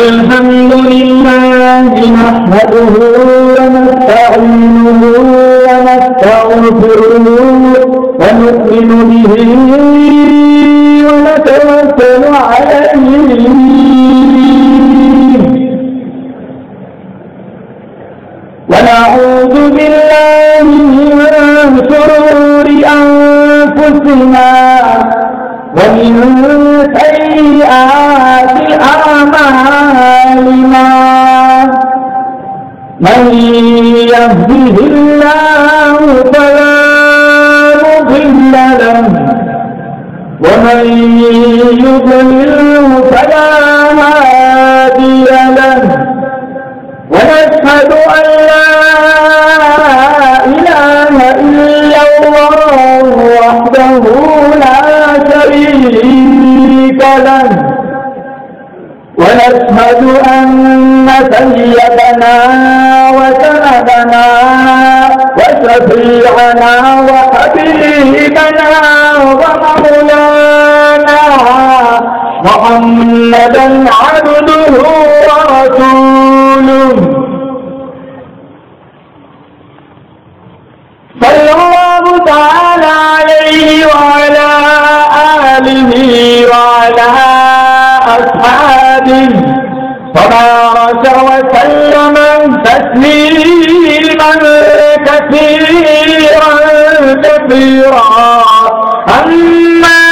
الحمد لله نحمده ونستعينه ونستغفره ونؤمن به ونتوكل عليه ونعوذ بالله من شرور أنفسنا ومن سيئات أعمالنا من يهده الله فلا مضل له ومن يضلله فلا هادي له ونشهد أن لا إله إلا الله وحده لا شريك له ونشهد أن سيدنا وسندنا وشفيعنا وحبيبنا ومولانا محمدا عبده ورسوله صلى الله تعالى عليه وعلى آله وعلى أصحابه وبارك وسلم تسليما كثيرا أما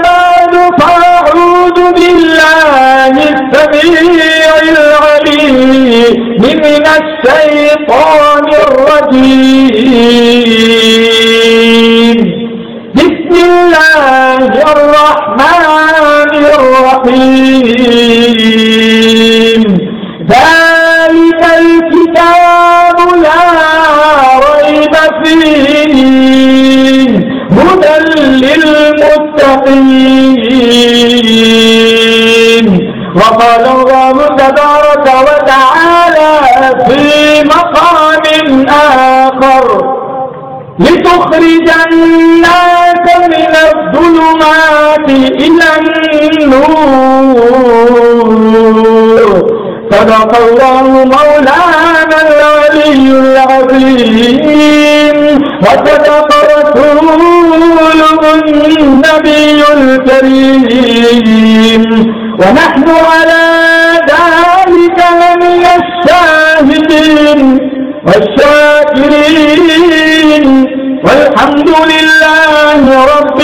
بعد فأعوذ بالله السميع العليم من الشيطان الرجيم بسم الله الرحمن الرحيم ذلك الكتاب لا ريب فيه هدى للمتقين وقال الله تبارك وتعالى في مقام آخر لتخرج الناس من الظلمات إلى النور صدق الله مولانا العلي العظيم وصدق رسوله النبي الكريم ونحن على ذلك من الشاهدين والشاكرين والحمد لله رب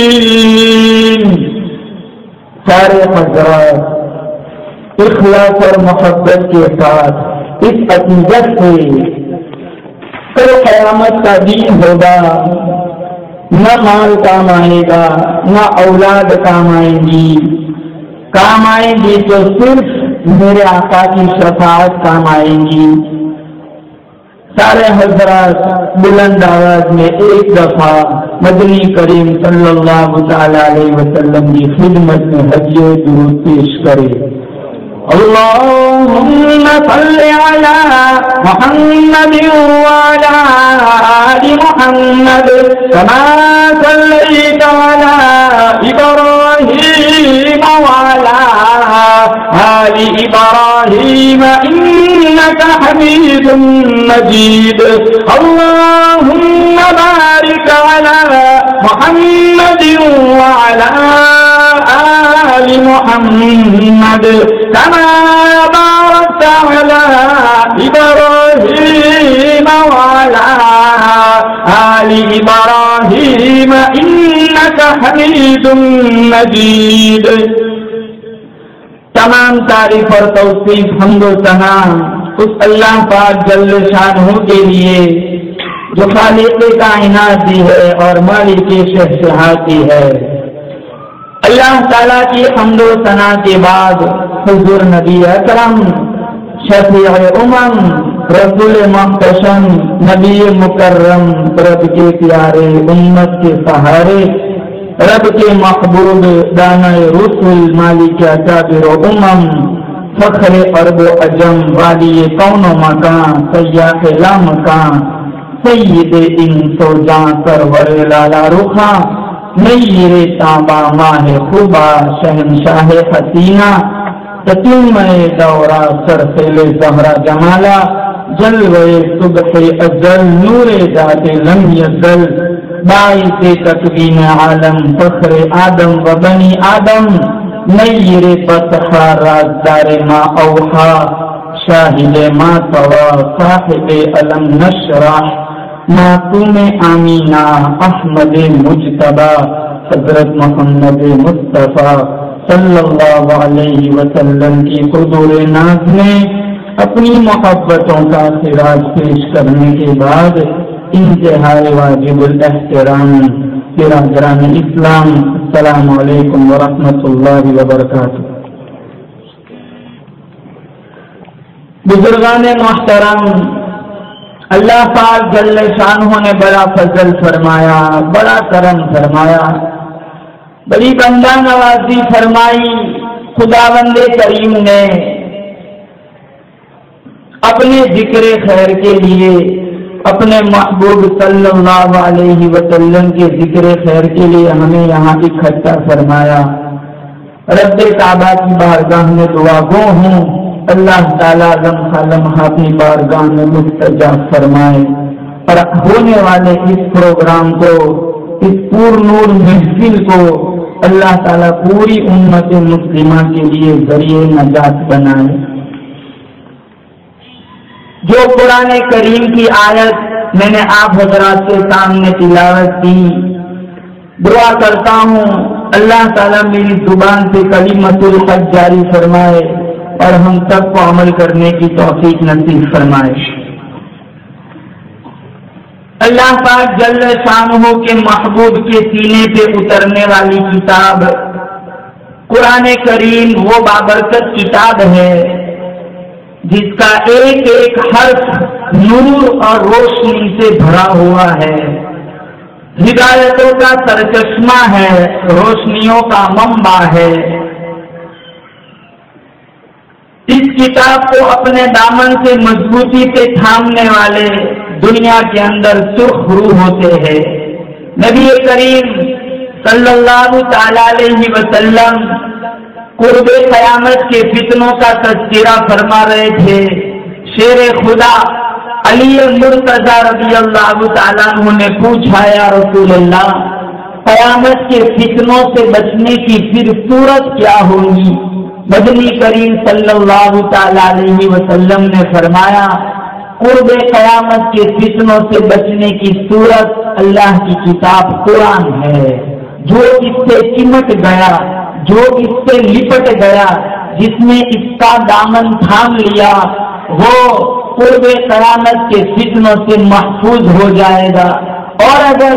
العالمين. سارے حضرات اخلاص اور محبت کے ساتھ اس عقیدت سے کل قیامت کا دن ہوگا، نہ مال کام آئے گا نہ اولاد کام آئے گی، کام آئے گی تو صرف میرے آقا کی شفاعت کام آئے گی. سارے حضرات بلند آواز میں ایک دفعہ مدنی کریم صلی اللہ تعالی علیہ وسلم کی خدمت میں ہدیہ درود پیش کرے. اللهم صل على محمد وعلى آل محمد كما صليت على إبراهيم وعلى آل إبراهيم إنك حميد مجيد. اللهم بارك على محمد وعلى آل محمد كما باركت على إبراهيم وعلى آل إبراهيم إنك حميد مجيد. تمام تعریف اور توصیف حمد و ثنا اس اللہ پاک جل شانہ کے لیے جو خالق کائنات بھی ہے اور مالک شہنشاہ کی ہے. اللہ تعالیٰ کی حمد و ثنا کے بعد حضور نبی اکرم شفیع امم رسول محتشم نبی مکرم رب کے پیارے امت کے سہارے رب کے محبوب دانہ رسول مالک اکابر امم فخر عرب و عجم والی کون و مکان سیاح لا مکان سید انس و جاں سرور لالا رخا نیر تابا ماہ خوبا شہنشاہ حسینہ تتمہ دورہ سرسل زہرا جمالا جلوے صبح ازل نور ذات لم یزل باعث تکوین عالم فخر آدم و بنی آدم نیر فتحہ رازدار ما اوحا شاہد ما طوا صاحب علم نشرح معصوم آمینہ احمد مجتبی حضرت محمد مصطفیٰ صلی اللہ علیہ وسلم کی حضور ناز میں اپنی محبتوں کا خراج پیش کرنے کے بعد انتہائی واجب الاحترام برادران اسلام، السلام علیکم ورحمۃ اللہ وبرکاتہ۔ بزرگان محترم، اللہ پاک جل شانہ نے بڑا فضل فرمایا، بڑا کرم فرمایا، بڑی بندہ نوازی فرمائی۔ خداوند کریم نے اپنے ذکر خیر کے لیے اپنے محبوب صلی اللہ علیہ وسلم کے ذکر خیر کے لیے ہمیں یہاں اکٹھا فرمایا۔ رب کعبہ کی بارگاہ میں دعا گو ہوں، اللہ تعالیٰ لمحہ لمحہ اپنی بارگاہ میں مستجاب فرمائے اور ہونے والے اس پروگرام کو، اس پور نور محفل کو اللہ تعالیٰ پوری امت مسلمہ کے لیے ذریعہ نجات بنائے۔ جو قرآن کریم کی آیت میں نے آپ حضرات کے سامنے تلاوت کی، دعا کرتا ہوں اللہ تعالیٰ میری زبان سے کلمۃ الحق جاری فرمائے اور ہم سب کو عمل کرنے کی توفیق نصیب فرمائے۔ اللہ پاک جل شانہ کے محبوب کے سینے پہ اترنے والی کتاب قرآن کریم وہ بابرکت کتاب ہے جس کا ایک ایک حرف نور اور روشنی سے بھرا ہوا ہے، ہدایتوں کا سرچشمہ ہے، روشنیوں کا منبع ہے۔ اس کتاب کو اپنے دامن سے مضبوطی سے تھامنے والے دنیا کے اندر سرخ روح ہوتے ہیں۔ نبی کریم صلی اللہ تعالی علیہ وسلم قرب قیامت کے فتنوں کا تذکرہ فرما رہے تھے۔ شیر خدا علی مرتضی رضی اللہ تعالیٰ عنہ نے پوچھا، یا رسول اللہ، قیامت کے فتنوں سے بچنے کی پھر صورت کیا ہوگی؟ مدنی کریم صلی اللہ تعالی علیہ وسلم نے فرمایا، قرب قیامت کے فتنوں سے بچنے کی صورت اللہ کی کتاب قرآن ہے۔ جو اس سے چمٹ گیا، جو اس سے لپٹ گیا، جس نے اس کا دامن تھام لیا، وہ قرب قیامت کے فتنوں سے محفوظ ہو جائے گا۔ اور اگر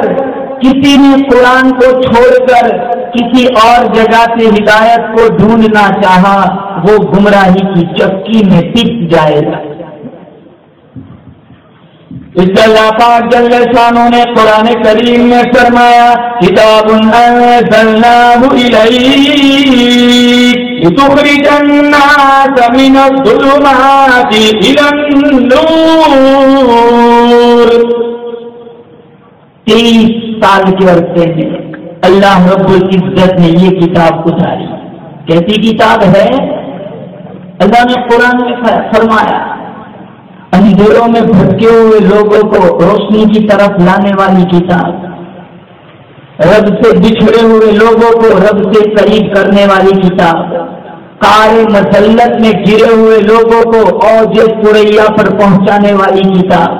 کسی نے قرآن کو چھوڑ کر کسی اور جگہ سے ہدایت کو ڈھونڈنا چاہا، وہ گمراہی کی چکی میں پس جائے گا۔ اس لیے اللہ پاک جل شانہ نے قرآن کریم میں فرمایا، کتاب انزلناہ الیک لتخرج الناس من الظلمات الی النور۔ 23 سال کے عرصے میں اللہ رب العزت نے یہ کتاب اتاری۔ کیسی کتاب ہے؟ اللہ نے قرآن میں فرمایا، اندھیروں میں بھٹکے ہوئے لوگوں کو روشنی کی طرف لانے والی کتاب، رب سے بچھڑے ہوئے لوگوں کو رب سے قریب کرنے والی کتاب، قعر مسلط میں گرے ہوئے لوگوں کو اوج ثریا پر پہنچانے والی کتاب،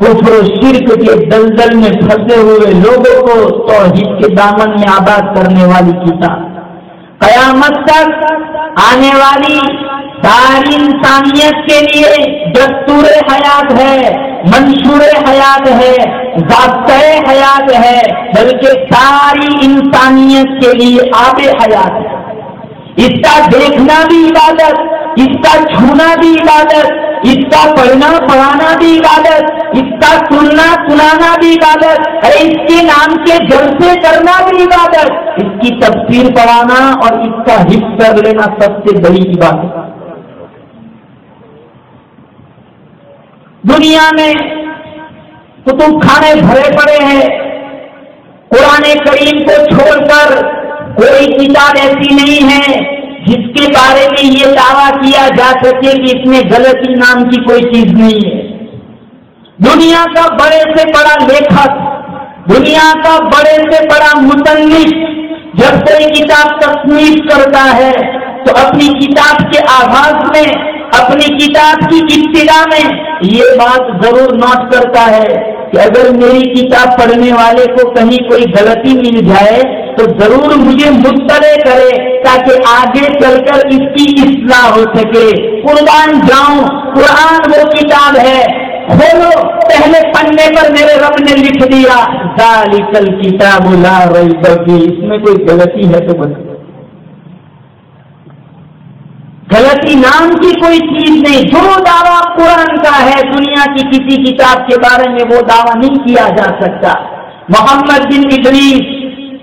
کفر و شرک کے دلدل میں پھنسے ہوئے لوگوں کو توحید کے دامن میں آباد کرنے والی کتاب، قیامت تک آنے والی ساری انسانیت کے لیے دستور حیات ہے، منشور حیات ہے، ضابطۂ حیات ہے، بلکہ ساری انسانیت کے لیے آب حیات ہے۔ اس کا دیکھنا بھی عبادت، اس کا چھونا بھی عبادت، اس کا پڑھنا پڑھانا بھی عبادت، اس کا سننا سنانا بھی عبادت، اس کے نام کے جلسے کرنا بھی عبادت، اس کی تفسیر پڑھانا اور اس کا حفظ کر لینا سب سے بڑی عبادت۔ دنیا میں کتب خانے بھرے پڑے ہیں. قرآن کریم کو چھوڑ کر کوئی کتاب ایسی نہیں ہے جس کے بارے میں یہ دعویٰ کیا جا سکے کہ اس میں غلطی نام کی کوئی چیز نہیں ہے. دنیا کا بڑے سے بڑا لیکھک، دنیا کا بڑے سے بڑا مصنف جب کوئی کتاب تصنیف کرتا ہے تو اپنی کتاب کے آغاز میں، اپنی کتاب کی ابتدا میں یہ بات ضرور نوٹ کرتا ہے کہ اگر میری کتاب پڑھنے والے کو کہیں کوئی غلطی مل جائے تو ضرور مجھے مطلع کرے تاکہ آگے چل کر اس کی اصلاح ہو سکے. قربان جاؤں، قرآن وہ کتاب ہے، کھولو پہلے پنے پر میرے رب نے لکھ دیا ذالک الکتاب لا ریب فیہ، اس میں کوئی غلطی ہے تو بتا. غلطی نام کی کوئی چیز نہیں. جو دعویٰ قرآن کا ہے دنیا کی کسی کتاب کے بارے میں وہ دعویٰ نہیں کیا جا سکتا. محمد بن ادریس،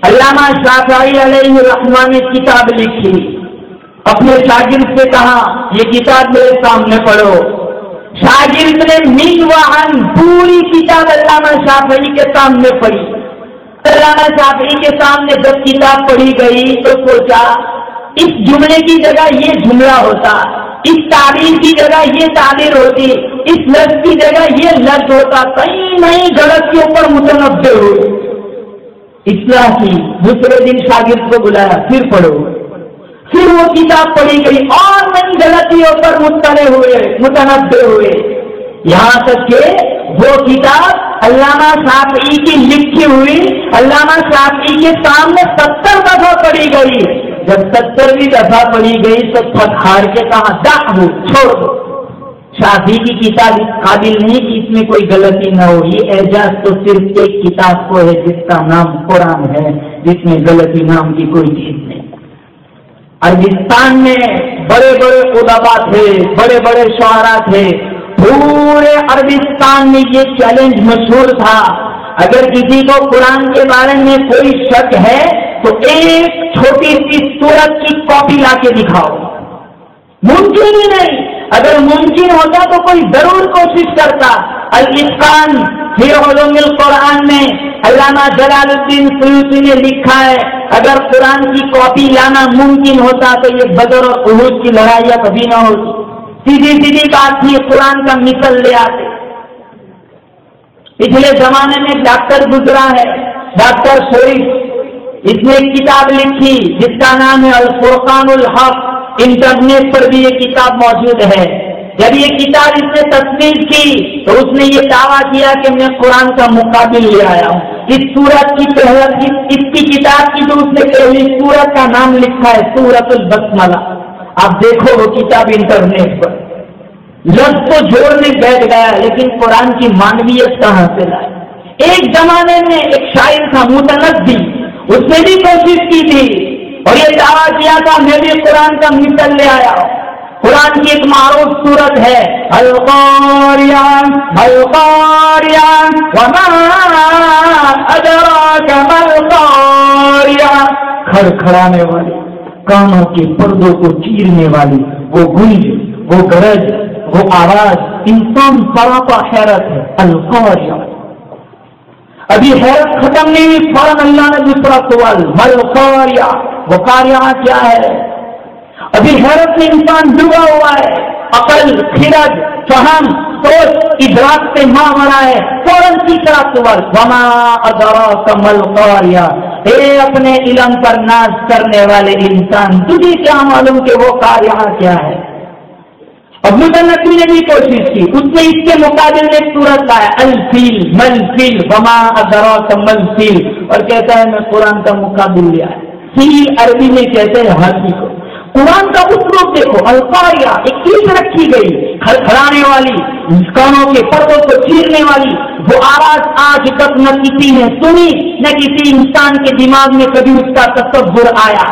علامہ شافعی علیہ الرحمہ نے کتاب لکھی، اپنے شاگرد سے کہا یہ کتاب میرے سامنے پڑھو. شاگرد نے من و عن پوری کتاب علامہ شافعی کے سامنے پڑھی. علامہ شافعی کے سامنے جب کتاب پڑھی گئی تو سوچا اس جملے کی جگہ یہ جملہ ہوتا، اس تعبیر کی جگہ یہ تعبیر ہوتی، اس لفظ کی جگہ یہ لفظ ہوتا. کئی نئی غلطیوں پر متنبع ہوئی. اصلاح کی. دوسرے دن شاگرد کو بلایا، پھر پڑھو. پھر وہ کتاب پڑھی گئی اور نئی غلطیوں پر مطلع ہوئے، متنبع ہوئے، یہاں تک کہ وہ کتاب علامہ شافعی کی لکھی ہوئی علامہ شافعی کے سامنے 70 دفعہ پڑھی گئی. جب 70ویں دفعہ پڑھی گئی تو پھٹکار کے کہا دعو، چھوڑ دو. شافعی کی کتاب اس قابل نہیں کہ اس میں کوئی غلطی نہ ہو. یہ اعجاز تو صرف ایک کتاب کو ہے جس کا نام قرآن ہے، جس میں غلطی نام کی کوئی چیز نہیں. عربستان میں بڑے بڑے ادبا تھے، بڑے بڑے شعراء تھے. پورے عربستان میں یہ چیلنج مشہور تھا، اگر کسی کو قرآن کے بارے میں کوئی شک ہے تو ایک چھوٹی سی سورت کی کاپی لا کے دکھاؤ. ممکن ہی نہیں. اگر ممکن ہوتا تو کوئی ضرور کوشش کرتا. الاتقان فی علوم القرآن میں علامہ جلال الدین سیوطی نے لکھا ہے اگر قرآن کی کاپی لانا ممکن ہوتا تو یہ بدر اور احد کی لڑائیاں کبھی نہ ہوتی. سیدھی سیدھی بات تھی، قرآن کا مثل لے آتے. پچھلے زمانے میں ڈاکٹر گزرا ہے، ڈاکٹر شریف، اس نے ایک کتاب لکھی جس کا نام ہے الفرقان الحق. انٹرنیٹ پر بھی یہ کتاب موجود ہے. جب یہ کتاب اس نے تصنیف کی تو اس نے یہ دعویٰ کیا کہ میں قرآن کا مقابل لے آیا ہوں. اس سورت کی اس کی کتاب کی جو اس نے پہلی سورت کا نام لکھا ہے سورت البسملہ. آپ دیکھو وہ کتاب انٹرنیٹ پر. لفظ تو جوڑنے بیٹھ گیا لیکن قرآن کی معنویت کہاں سے لائے. ایک زمانے میں ایک شاعر تھا متنبی، اس نے بھی کوشش کی تھی اور یہ دعویٰ کیا تھا میں بھی قرآن کا مثل لے آیا. قرآن کی ایک معروف سورت ہے القاریہ القاریہ وما ادراک ما القاریہ. کھڑکھڑانے والی، کانوں کے پردوں کو چیرنے والی وہ گونج، وہ گرج، وہ آواز انسان سراپا حیرت ہے. القاریہ. ابھی حیرت ختم نہیں ہوئی، فوراً اللہ نے دوسرا سوال القاریہ. وہ قاریہ کیا ہے؟ ابھی حیرت میں انسان ڈوبا ہوا ہے، عقل، خرد، فہم، سوچ، ادراک سے ماورا ہے. فوراً تیسرا سوال وما ادراک ما القاریہ. اے اپنے علم پر ناز کرنے والے انسان، تجھے کیا معلوم کہ وہ قاریہ کیا ہے؟ اب متنبی نے بھی کوشش کی، اس نے اس کے مقابل میں سورت لایا الفیل ملفیل وما ادراک ملفیل اور کہتا ہے میں قرآن کا مقابل لیا ہے. فیل عربی میں کہتے ہیں ہاتھی کو. قرآن کا اسلوب دیکھو، القاریہ ایک چیز رکھی گئی کھڑکھڑانے والی، کانوں کے پردوں کو چیرنے والی. وہ آواز آج تک نہ کسی نے سنی نہ کسی انسان کے دماغ میں کبھی اس کا تصور آیا.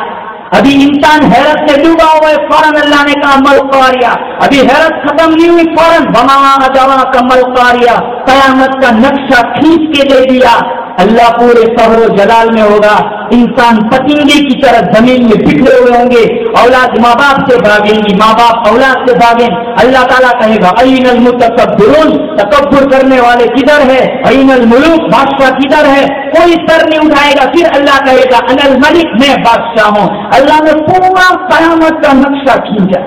ابھی انسان حیرت سے ڈوبا ہوا ہے، فوراً اللہ نے کہا ما القاریہ. ابھی حیرت ختم نہیں ہوئی، فوراً وما ادراک ما القاریہ. قیامت کا نقشہ کھینچ کے دے دیا. اللہ پورے قہر و جلال میں ہوگا، انسان پتنگے کی طرح زمین میں بکھرے ہوئے ہوں گے، اولاد ماں باپ سے بھاگیں گی، ماں باپ اولاد سے بھاگیں۔ اللہ تعالیٰ کہے گا این المتکبرون، تکبر کرنے والے کدھر ہے؟ این الملوک، بادشاہ کدھر ہے؟ کوئی سر نہیں اٹھائے گا۔ پھر اللہ کہے گا انا الملک، میں بادشاہ ہوں۔ اللہ نے پورا قیامت کا نقشہ کھینچا،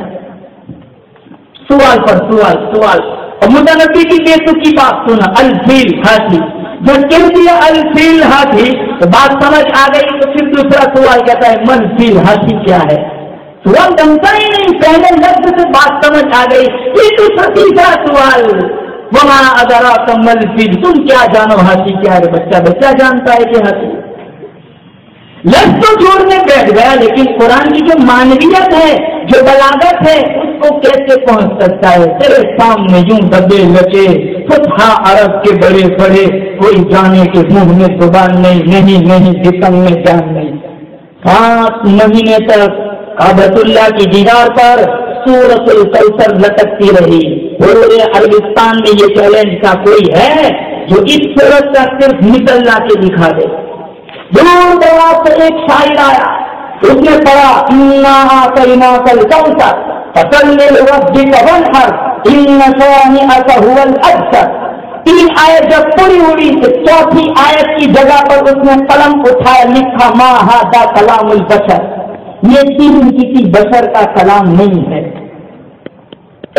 سوال پر سوال۔ اور متنبی کی بیتو کی بات سنا، الفیل ہاتھی، جب کہہ دیا الفیل ہاتھی تو بات سمجھ آ گئی، تو پھر دوسرا سوال کہتا ہے من فیل ہاتھی کیا ہے؟ سوال بنتا ہی نہیں، پہلے لفظ سے بات سمجھ آ گئی، پھر دوسرا تیسرا سوال وما ادراک مل فیل، تم کیا جانو ہاتھی کیا ہے؟ بچہ جانتا ہے کہ ہاتھی، لفظ تو جوڑنے بیٹھ گیا، لیکن قرآن کی جو معنویت ہے، جو بلاغت ہے، اس کو کیسے پہنچ سکتا ہے؟ تیرے سامنے یوں دبے لچے فتح عرب کے بڑے بڑے، کوئی جانے کے منہ میں زبان نہیں جسم میں جان نہیں۔ 7 مہینے تک کعبۃ اللہ کی دیوار پر سورۃ الکوثر لٹکتی رہی۔ پورے عربستان میں یہ چیلنج کا کوئی ہے جو اس سورت کا صرف مثال لا کے دکھا دے؟ دور دراز سے ایک شاعر آیا، اس نے پڑھا انا اعطیناک الکوثر فصل لربک وانحر ان شانئک هو الابتر۔ 3 آیت جب پوری ہوئی تو 4تھی آیت کی جگہ پر اس نے قلم اٹھایا، لکھا ما ھذا کلام البشر، یہ چیز کسی بشر کا کلام نہیں ہے۔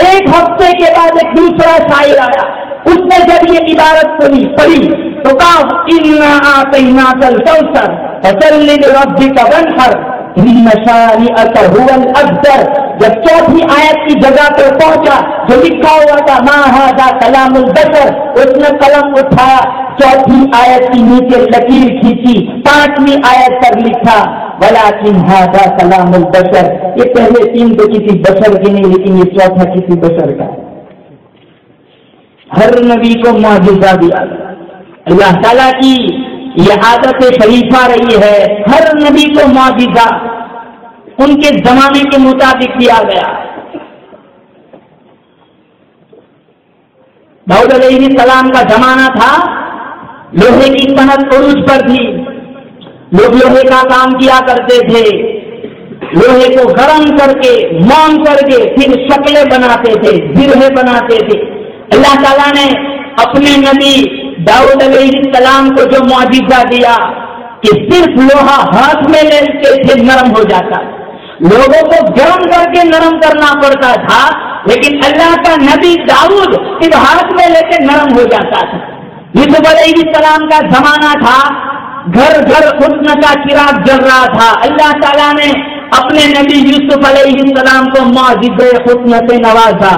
ایک ہفتے کے بعد ایک دوسرا شاعر آیا، اس نے جب یہ عبارت پڑھی تو کہا انا اعطیناک الکوثر فصل لربک وانحر ان شانئک هو الابتر۔ جب 4تھی آیت کی جگہ پر پہنچا جو لکھا ہوا تھا ما ھذا کلام البشر، اس نے قلم اٹھایا، 4تھی آیت کی نیچے لکیر کھینچی، 5ویں آیت پر لکھا ولکن ھذا کلام البشر۔ یہ پہلے 3 تو کسی بشر کے نہیں، لیکن یہ 4تھا کسی بشر کا ہے۔ ہر نبی کو معجزہ دیا، اللہ تعالیٰ کی یہ عادت شریفہ رہی ہے، ہر نبی کو معجزہ ان کے زمانے کے مطابق دیا گیا۔ داؤد علیہ السلام کا زمانہ تھا، لوہے کی صنعت عروج پر تھی، لوگ لوہے کا کام کیا کرتے تھے، لوہے کو گرم کر کے مون کر کے پھر شکلیں بناتے تھے، زرہیں بناتے تھے۔ اللہ تعالیٰ نے اپنے نبی داؤد علیہ السلام کو جو معجزہ دیا کہ صرف لوہا ہاتھ میں لیتے تھے نرم ہو جاتا، لوگوں کو گرم کر کے نرم کرنا پڑتا تھا، لیکن اللہ کا نبی داؤد صرف ہاتھ میں لے کے نرم ہو جاتا تھا۔ یوسف علیہ السلام کا زمانہ تھا، گھر گھر حسن کا چراغ جل رہا تھا، اللہ تعالیٰ نے اپنے نبی یوسف علیہ السلام کو معجزے حسن سے نوازا۔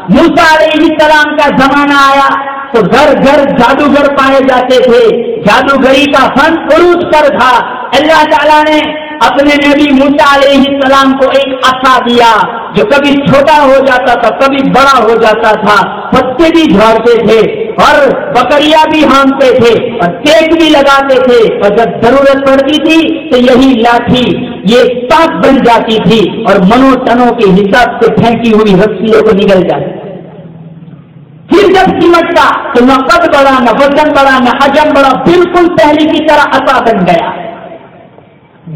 موسیٰ علیہ السلام کا زمانہ آیا تو گھر گھر جادوگر پائے جاتے تھے، جادوگری کا فن عروج پر تھا۔ اللہ تعالیٰ نے اپنے نبی موسیٰ علیہ السلام کو ایک عصا دیا جو کبھی چھوٹا ہو جاتا تھا، کبھی بڑا ہو جاتا تھا، پتے بھی جھاڑتے تھے اور بکریاں بھی ہانکتے تھے اور ٹیک بھی لگاتے تھے، اور جب ضرورت پڑتی تھی تو یہی لاٹھی یہ سانپ بن جاتی تھی اور منو ٹنوں کے حساب سے پھینکی ہوئی رسیوں کو نگل جاتی۔ پھر جب سمٹتا تو نہ قد بڑا، نہ وزن بڑا، نہ حجم بڑا، بالکل پہلے کی طرح عصا بن گیا۔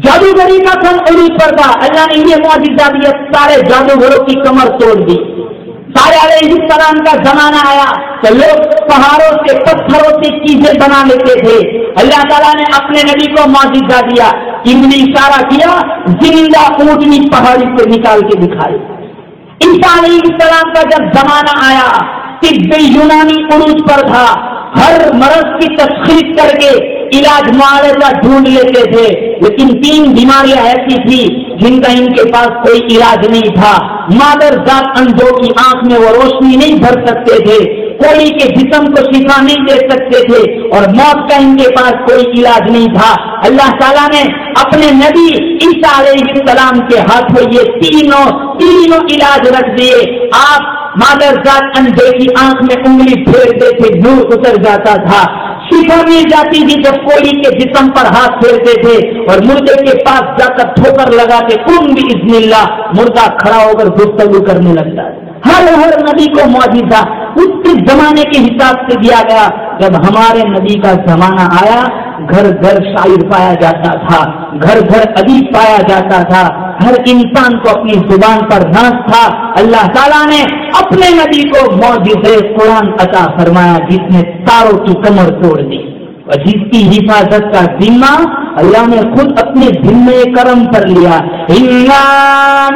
جادوگری کا فن عروج پر تھا، اللہ نے یہ معجزہ دیا، سارے جادوگروں کی کمر توڑ دی۔ صالح علیہ السلام کا زمانہ آیا تو لوگ پہاڑوں سے پتھروں سے چیزیں بنا لیتے تھے، اللہ تعالیٰ نے اپنے نبی کو معجزہ دیا، نے اشارہ کیا، زندہ اونٹنی پہاڑی سے نکال کے دکھائی۔ عیسیٰ علیہ السلام کا جب زمانہ آیا، طب یونانی عروج پر تھا، ہر مرض کی تشخیص کر کے علاج معالجہ ڈھونڈ لیتے تھے، لیکن 3 بیماریاں ایسی تھی جن کا ان کے پاس کوئی علاج نہیں تھا۔ مادر ذات اندھوں کی آنکھ میں وہ روشنی نہیں بھر سکتے تھے، کوئی کے جسم کو شفا نہیں دے سکتے تھے، اور موت کا ان کے پاس کوئی علاج نہیں تھا۔ اللہ تعالیٰ نے اپنے نبی عیسیٰ علیہ السلام کے ہاتھوں یہ تینوں علاج رکھ دیے۔ آپ مادر ذات اندھے کی آنکھ میں انگلی پھیرتے تھے، نور اتر جاتا تھا، شفا مل جاتی تھی جب کوئی کے جسم پر ہاتھ پھیرتے تھے، اور مردے کے پاس جا کر ٹھوکر لگا کے قم باذن اللہ، مردہ کھڑا ہو کر گفتگو کرنے لگتا ہے۔ ہر نبی کو معجزہ اس کے زمانے کے حساب سے دیا گیا. جب ہمارے نبی کا زمانہ آیا, گھر گھر شاعر پایا جاتا تھا, گھر گھر ادیب پایا جاتا تھا, ہر انسان کو اپنی زبان پر ناز تھا. اللہ تعالیٰ نے اپنے نبی کو معجزہ قرآن عطا فرمایا جس نے تاروں کی کمر توڑ دی, اور جس کی حفاظت کا ذمہ اللہ نے خود اپنے ذمہ کرم پر لیا. اِنَّا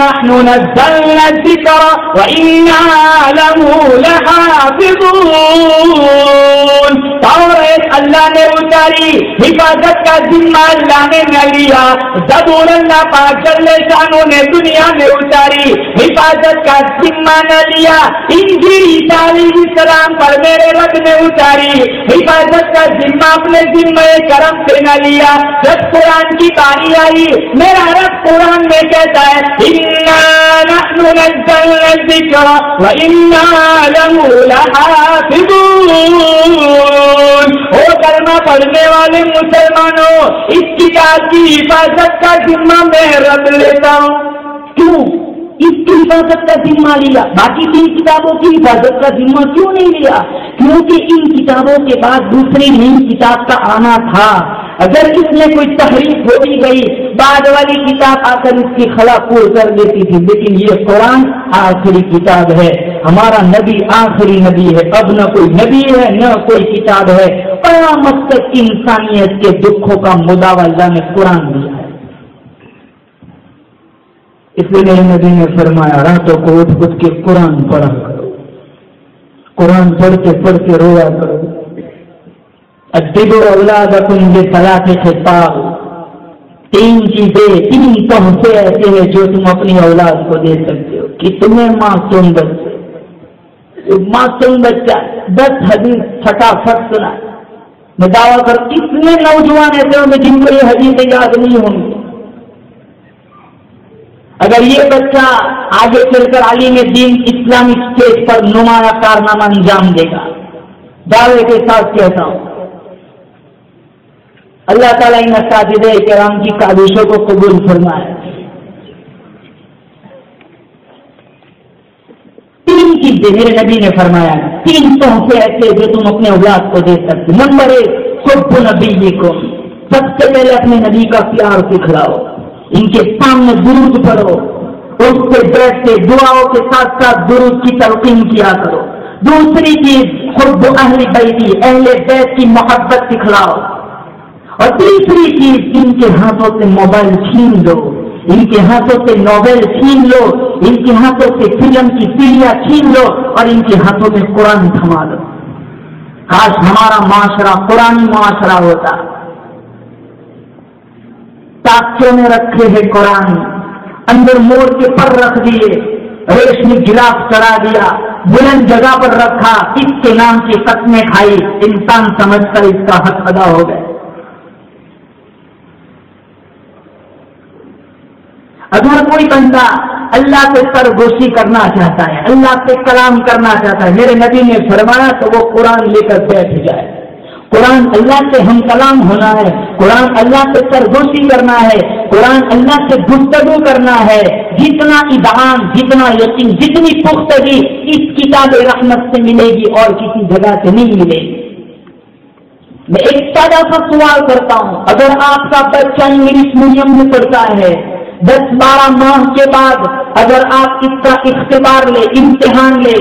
نَحْنُ نَزَّلْنَا الذِّكْرَ وَإِنَّا لَهُ لَحَافِظُونَ. توریت اللہ نے اتاری, حفاظت کا ذمہ اللہ نے نہ لیا. زبور اللہ پاک جل شانہ نے دنیا میں اتاری, حفاظت کا ذمہ نہ لیا. انجیل عیسیٰ علیہ السلام پر میرے رب نے اتاری, حفاظت کا ذمہ اپنے ذمہ کرم سے نہ لیا. جب قرآن کی باری آئی, میرا رب قرآن میں کہتا ہے اِنَّا نَحْنُ نَزَّلْنَا الذِّكْرَ وَإِنَّا لَهُ لَحَافِظُونَ. او کلمہ پڑھنے والے مسلمانوں, اس کتاب کی حفاظت کا ذمہ میں رب لیتا ہوں. کیوں اس کی حفاظت کا ذمہ لیا, باقی 3 کتابوں کی حفاظت کا ذمہ کیوں نہیں لیا؟ کیونکہ ان کتابوں کے بعد دوسری نئی کتاب کا آنا تھا. اگر اس میں کوئی تحریف ہو بھی گئی, بعد والی کتاب آ کر اس کی خلا پور کر دیتی تھی, لیکن یہ قرآن آخری کتاب ہے. ہمارا نبی آخری نبی ہے, اب نہ کوئی نبی ہے نہ کوئی کتاب ہے. قیامت تک انسانیت کے دکھوں کا مداوا اللہ نے قرآن دیا ہے. اس لیے میرے نبی نے فرمایا راتوں کو اٹھ کے قرآن پڑھا کرو, قرآن پڑھتے رویا کرو. ادبوا اولادکم بثلاث خصال. 3 چیزیں, 3 تحفے ایسے ہیں جو تم اپنی اولاد کو دے سکتے ہو کہ تمہیں معصوم بچہ 10 حدیث فٹافٹ سنا. میں دعویٰ کر کتنے نوجوان ایسے ہوں گے جن کو یہ حدیثیں یاد نہیں ہوں گی. اگر یہ بچہ آگے چل کر عالم دین اسلامک اسٹیج پر نمایاں کارنامہ انجام دے گا, دعوے کے ساتھ کہتا ہوں. اللہ تعالیٰ ان اساتذہ کرام کی کاوشوں کو قبول فرمائے. 3 چیزیں میرے نبی نے فرمایا, 3 تحفے ایسے جو تم اپنے اولاد کو دے سکتے. نمبر 1 حب نبیکم. سب سے پہلے اپنے نبی کا پیار سکھلاؤ, ان کے سامنے درود پڑھو, اس سے بیٹھ کے دعاؤں کے ساتھ ساتھ درود کی تلقین کیا کرو. دوسری چیز حب اہل بیتی, اہل بیت کی محبت سکھلاؤ. اور تیسری چیز ان کے ہاتھوں سے موبائل چھین دو, ان کے ہاتھوں سے نوبل چھین لو, ان کے ہاتھوں سے فلم کی سیڑیاں چھین لو, اور ان کے ہاتھوں میں قرآن تھما دو. کاش ہمارا معاشرہ قرآنی معاشرہ ہوتا. تاکچوں میں رکھے ہیں قرآن, اندر موڑ کے پر رکھ دیے, ریشمی گلاس چڑھا دیا, بلند جگہ پر رکھا, اس کے نام کی قسمیں کھائی, انسان سمجھ کر اس کا حق ادا ہو گئے. اگر کوئی بندہ اللہ سے سرگوشی کرنا چاہتا ہے, اللہ سے کلام کرنا چاہتا ہے, میرے نبی نے فرمایا تو وہ قرآن لے کر بیٹھ جائے. قرآن اللہ سے ہم کلام ہونا ہے, قرآن اللہ سے سرگوشی کرنا ہے, قرآن اللہ سے گفتگو کرنا ہے. جتنا ادعام, جتنا یقین, جتنی پختگی اس کتاب رحمت سے ملے گی اور کسی جگہ سے نہیں ملے گی. میں ایک سادہ سا سوال کرتا ہوں, اگر آپ کا بچہ انگلش میڈیم میں پڑھتا ہے, 10-12 ماہ کے بعد اگر آپ اس کا اختبار لے, امتحان لے,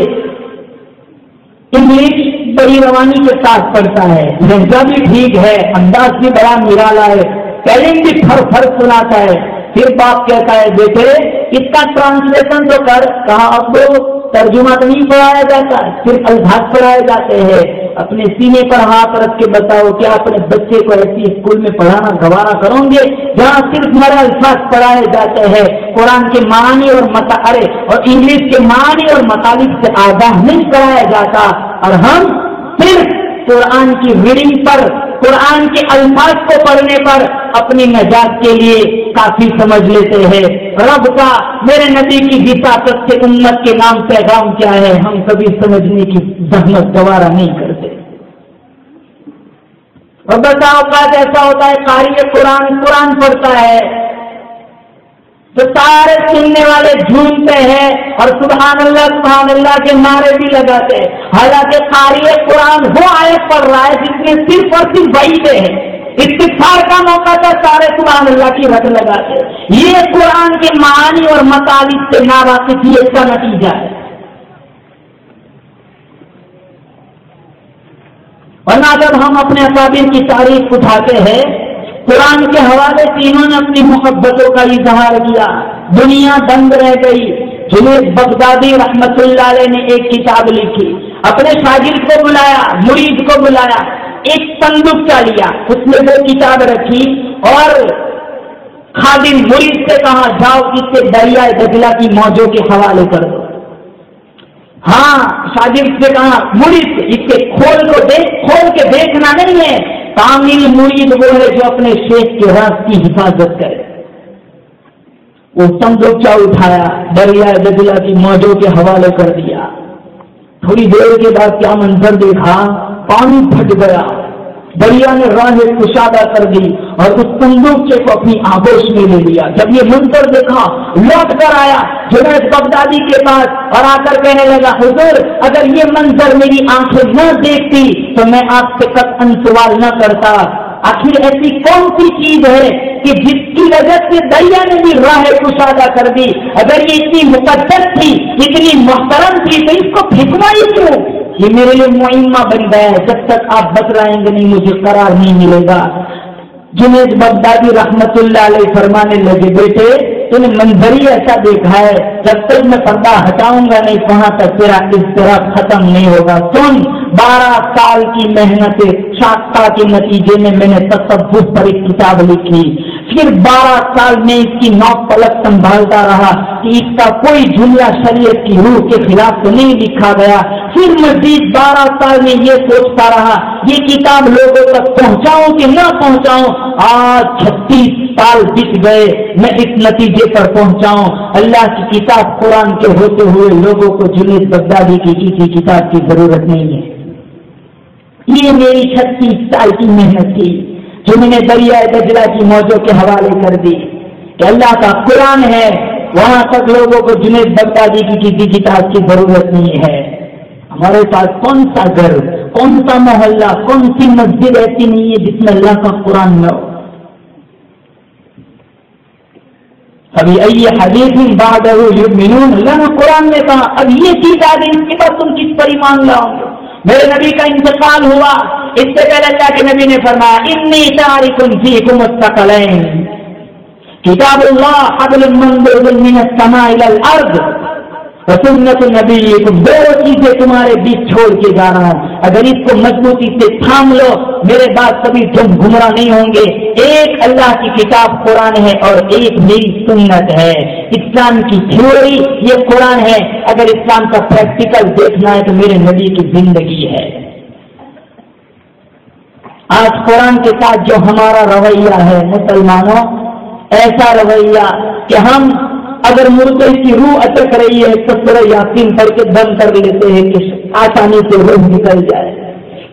انگلش بڑی روانی کے ساتھ پڑھتا ہے, لہجہ بھی ٹھیک ہے, انداز بھی بڑا نرالا ہے, اسپیلنگ بھی پھر سناتا ہے, پھر باپ کہتا ہے بیٹے اس کا ٹرانسلیشن تو کر. کہا اب تو ترجمہ تو نہیں پڑھایا جاتا, صرف الفاظ پڑھائے جاتے ہیں. اپنے سینے پر ہاتھ رکھ کے بتاؤ کیا اپنے بچے کو ایسی اسکول میں پڑھانا گوارا کروں گے جہاں صرف مرے الفاظ پڑھائے جاتے ہیں, قرآن کے معانی اور اور انگلش کے معانی اور مطالب سے آگاہ نہیں کرایا جاتا, اور ہم صرف قرآن کی ریڈنگ پر, قرآن کے الفاظ کو پڑھنے پر اپنی نجات کے لیے کافی سمجھ لیتے ہیں. رب کا, میرے نبی کی وساطت سے امت کے نام پیغام کیا ہے ہم کبھی سمجھنے کی زحمت گوارا نہیں کرتے. اور بتا اوقات ایسا ہوتا ہے قاری قرآن پڑھتا ہے, تو سارے سننے والے جھومتے ہیں اور سبحان اللہ کے نعرے بھی لگاتے ہیں، حالانکہ قاری قرآن وہ آیت پڑھ رہا ہے جس میں صرف اور صرف وعیدیں ہیں، استغفار کا موقع تھا، سارے سبحان اللہ کی رٹ لگاتے ہیں۔ یہ قرآن کے معانی اور مطالب سے ناواقفیت کا نتیجہ ہے۔ ورنہ جب ہم اپنے اکابر کی تاریخ اٹھاتے ہیں، قرآن کے حوالے سے انہوں نے اپنی محبتوں کا اظہار کیا، دنیا دنگ رہ گئی۔ جنید بغدادی رحمت اللہ علیہ نے ایک کتاب لکھی، اپنے شاگرد کو بلایا، مرید کو بلایا، ایک صندوق لیا، اس میں وہ کتاب رکھی اور خادم مرید سے کہا جاؤ اس سے دریائے دجلہ کی موجوں کے حوالے کر دو۔ ہاں، شاگرد سے کہا مرید اس کے کھول کے دیکھنا نہیں ہے، کامل مرید وہ ہے جو اپنے شیخ کے راز کی حفاظت کرے۔ وہ صندوقچہ اٹھایا، دریائے دجلہ کی موجوں کے حوالے کر دیا۔ تھوڑی دیر کے بعد کیا منظر دیکھا، پانی پھٹ گیا، دریا نے راہ کشادہ کر دی اور اس صندوقچے کو اپنی آغوش میں لے لیا۔ جب یہ منظر دیکھا، لوٹ کر آیا جنید بغدادی کے پاس اور آ کر کہنے لگا حضور، اگر یہ منظر میری آنکھیں نہ دیکھتی تو میں آپ سے قطعاً سوال نہ کرتا۔ آخر ایسی کون سی چیز ہے کہ جس کی وجہ سے دریا نے بھی راہ کشادہ کر دی؟ اگر یہ اتنی مقدس تھی، اتنی محترم تھی تو اس کو پھینکوائی کیوں؟ یہ میرے لیے معمہ بن گیا ہے، جب تک آپ بتلائیں گے نہیں مجھے قرار نہیں ملے گا۔ جنید بغدادی رحمت اللہ علیہ فرمانے لگے بیٹے تم نے منظر ہی ایسا دیکھا ہے، جب تک میں پردہ ہٹاؤں گا نہیں وہاں تک تیرا اضطراب ختم نہیں ہوگا۔ سن، 12 سال کی محنت شاقہ کے نتیجے میں نے تصوف پر ایک کتاب لکھی، پھر 12 سال میں اس کی 9 پلک سنبھالتا رہا کہ اس کا کوئی جملہ شریعت کی روح کے خلاف تو نہیں لکھا گیا۔ پھر مزید 12 سال میں یہ سوچتا رہا یہ کتاب لوگوں تک پہنچاؤں کہ نہ پہنچاؤں۔ آج 36 سال بیت گئے، میں اس نتیجے پر پہنچاؤں اللہ کی کتاب قرآن کے ہوتے ہوئے لوگوں کو جنید بغدادی کی کسی کتاب کی ضرورت نہیں ہے۔ یہ میری 36 سال کی محنت تھی جو میں نے دریائے دجلہ کی موجوں کے حوالے کر دی کہ اللہ کا قرآن ہے، وہاں تک لوگوں کو جنید بغدادی کی کسی کتاب کی ضرورت نہیں ہے۔ ہمارے پاس کون سا گھر، کون سا محلہ، کون سی مسجد ایسی نہیں ہے جس میں اللہ کا قرآن نہ ہو؟ ابھی ائی حدیث بعدہ یؤمنون، اللہ نے قرآن میں کہا اب یہ چیز آ گئی، اس کے بعد تم کس پر ایمان لاؤ گے؟ میرے نبی کا انتقال ہوا، اس سے پہلے اللہ کے نبی نے فرمایا انی تارک فیکم الثقلین، کتاب اللہ حبل ممدود من السماء الی الارض وسنت نبیکم، دو چیزیں تمہارے بیچ چھوڑ کے جا رہا ہوں، اگر اس کو مضبوطی سے تھام لو میرے بعد کبھی تم گمراہ نہیں ہوں گے۔ ایک اللہ کی کتاب قرآن ہے اور ایک میری سنت ہے۔ اسلام کی تھیوری یہ قرآن ہے، اگر اسلام کا پریکٹیکل دیکھنا ہے تو میرے نبی کی زندگی ہے۔ آج قرآن کے ساتھ جو ہمارا رویہ ہے مسلمانوں، ایسا رویہ کہ ہم اگر مردے کی روح اٹک رہی ہے تو سورہ یاسین پڑھ کے دم کر لیتے ہیں کہ آسانی سے روح نکل جائے۔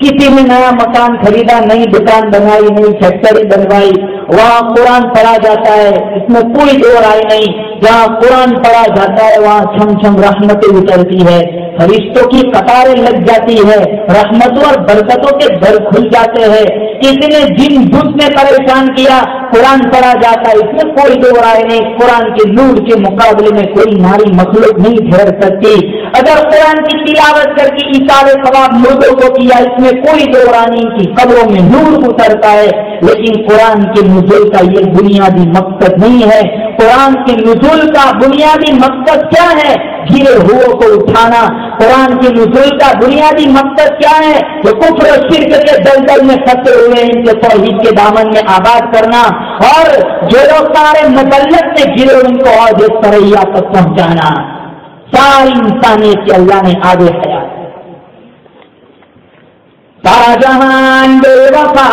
کسی نے نیا مکان خریدا، نئی دکان بنائی، نئی فیکٹری بنوائی، وہاں قرآن پڑھا جاتا ہے، اس میں کوئی دو رائے نہیں، جہاں قرآن پڑھا جاتا ہے وہاں چھم چھم رحمتیں اترتی ہے، فرشتوں کی قطاریں لگ جاتی ہے، رحمتوں اور برکتوں کے در کھل جاتے ہیں۔ کسی نے جن بت نے پریشان کیا، قرآن پڑھا جاتا ہے، اس میں کوئی دو رائے نہیں، قرآن کے نور کے مقابلے میں کوئی ناری مخلوق نہیں ٹھہر سکتی۔ اگر قرآن کی تلاوت کر کے ایثار ثواب مردوں کو کیا، اس میں کوئی دو رائے نہیں کی قبروں میں نور اترتا ہے، لیکن قرآن کے نزول کا یہ بنیادی مقصد نہیں ہے۔ قرآن کے نزول کا بنیادی مقصد کیا ہے؟ گرے ہوئے کو اٹھانا۔ قرآن کے نزول کا بنیادی مقصد کیا ہے؟ جو کفر و شرک کے دلدل میں پھنسے ہوئے ان کے توحید کے دامن میں آباد کرنا، اور جو لوگ سارے مذلت سے گرے ان کو عہد سریا تک پہنچانا۔ ساری انسانیت کے اللہ نے آگے حیات، سارا جہان بے وفا،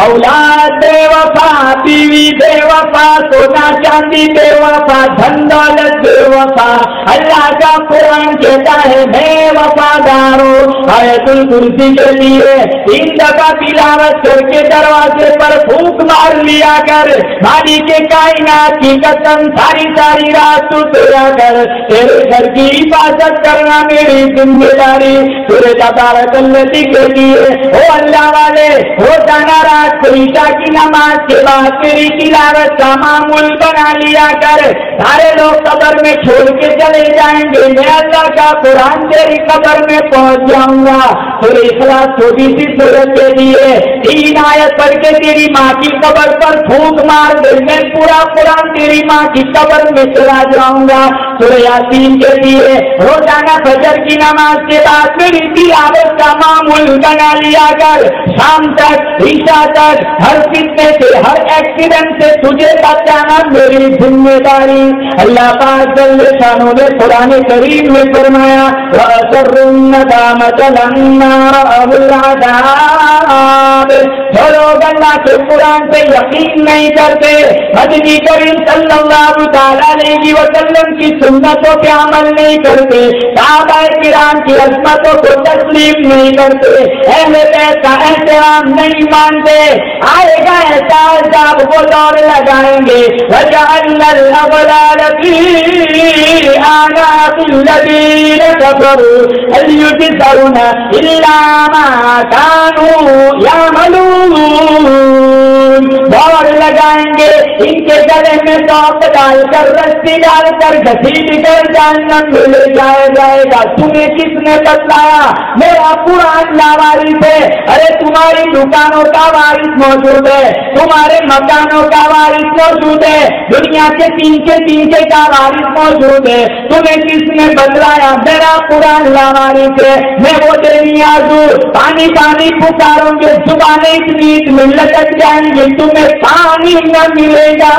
اولاد بے وفا، بیوی بے وفا سونا چاندی بے وفا دھن دولت بے وفا اللہ کا قرآن کہتا ہے میں وفادار ہوں آیت الکرسی کے لیے 3 دفعہ تلاوت کر کے دروازے پر پھونک مار لیا کر مالک کے کائنات کی قسم ساری رات تو سویا کر تیرے گھر کی حفاظت کرنا میری ذمہ داری سورہ تبارک الذی کے لیے او اللہ والے روزانہ رات کو عشاء کی نماز کے بعد میری تلاوت کا معمول بنا لیا کر سارے لوگ قبر میں چھوڑ کے چلے جائیں گے میں اللہ کا قرآن تیری قبر میں پہنچ جاؤں گا سورہ اخلاص چھوٹی سی سورت کے لیے 3 آیت پڑھ کے تیری ماں کی قبر پر پھونک مار دے میں پورا قرآن تیری ماں کی قبر میں چلا جاؤں گا سورہ یاسین کے لیے روزانہ فجر کی نماز کے بعد میری تلاوت کا معمول بنا لیا کر شام تک عشاء تک ہر فتنے سے ہر ایکسیڈنٹ سے تجھے بچانا میری ذمہ داری اللہ پاک جل شانہ نے قرآن کریم میں فرمایا وَأَسَرُّوا النَّدَامَةَ لَمَّا رَأَوُا الْعَذَابَ جو لوگ اللہ کے قرآن سے یقین نہیں کرتے نبی کریم صلی اللہ تعالی علیہ وسلم کی سنتوں پہ عمل نہیں کرتے صحابہ کرام کی عظمتوں کو تسلیم نہیں کرتے اہل بیت کا احترام نہیں مانتے آئے گا ایسا عذاب وہ دور لگائیں گے وَجَعَلْنَا الْأَغْلَالَ فِي أَعْنَاقِ الَّذِينَ كَفَرُوا هَلْ يُجْزَوْنَ إِلَّا مَا كَانُوا يَعْمَلُونَ دور لگائیں گے ان کے گلے میں توق ڈال کر رسی ڈال کر گھسیٹ کر جہنم میں لے جایا جائے گا تمہیں کس نے بتلایا میرا قرآن لاوارث ہے ارے تمہاری دکانوں کا وارث موجود ہے تمہارے مکانوں کا وارث موجود ہے دنیا کے تین کے کا وارث موجود ہے تمہیں کس نے بتلایا میرا قرآن لاوارث ہے میں وہ نیازو پانی پانی پکاروں گے زبانیں اتنی میں لٹک جائیں گے تمہیں پانی نہ ملے گا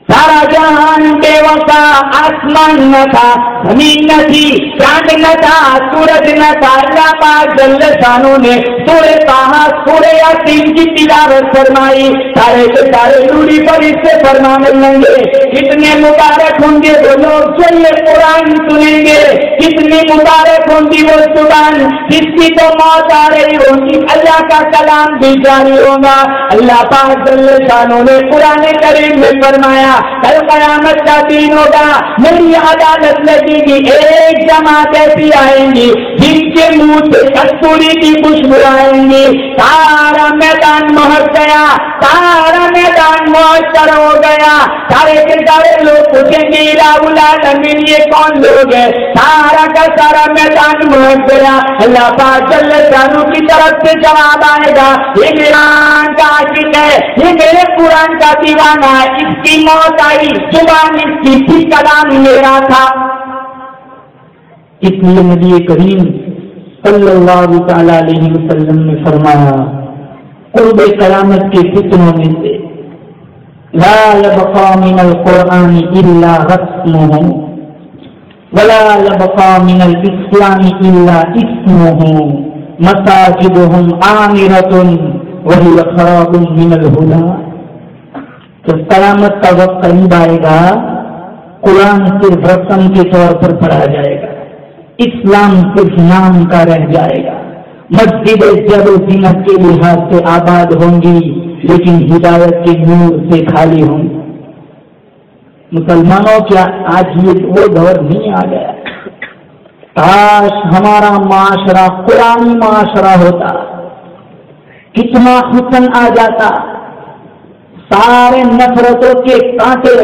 سارا جہان بے وفا آسمان نہ تھا زمین نہ تھی چاند نہ تھا سورج نہ تھا اللہ پاک جل شانہ نے سورہ طٰہٰ سورہ یاسین کی تلاوت فرمائی سارے کے سارے نوری پر اس سے فرمانے لیں گے کتنے مبارک ہوں گے وہ لوگ جو یہ قرآن سنیں گے کتنی مبارک ہوں گی وہ زبان جس کی تو موت آ رہی ہوگی اللہ کا کلام بھی جاری ہوگا اللہ پاک جل شانہ نے قرآن کریم میں فرمایا کل قیامت کا دن ہوگا میری عدالت لگے گی ایک جماعت ایسی آئیں گی جن کے منہ سے کستوری کی خوشبو آئیں گی سارا میدان مہک گیا سارا میدان معطر ہو گیا سارے کے سارے لوگ پوچھیں گے الہ العالمین یہ کون لوگ ہیں سارا کا سارا میدان مہک گیا اللہ پاک جل شانہ کی طرف سے جواب آئے گا یہ قرآن کا عاشق ہے یہ میرے قرآن کا دیوانہ ہے اس کی موت آئی زبان اس کی تھی کلام میرا تھا اس لیے نبی کریم صلی اللہ تعالی علیہ وسلم نے فرمایا قرب قیامت کے فتنوں میں سے لا يبقى من القرآن الا رسمه ولا يبقى من الاسلام الا اسمه مساجدهم عامرة وهي خراب من الهدى جب قیامت کا وقت قریب آئے گا قرآن صرف رسم کے طور پر پڑھا جائے گا اسلام صرف نام کا رہ جائے گا مسجد جب زینت کے لحاظ سے آباد ہوں گی لیکن ہدایت کے نور سے خالی ہوں گی مسلمانوں کیا آج یہ وہ دور نہیں آ گیا کاش ہمارا معاشرہ قرآنی معاشرہ ہوتا کتنا حسن آ جاتا سارے نفرتوں کے کانٹے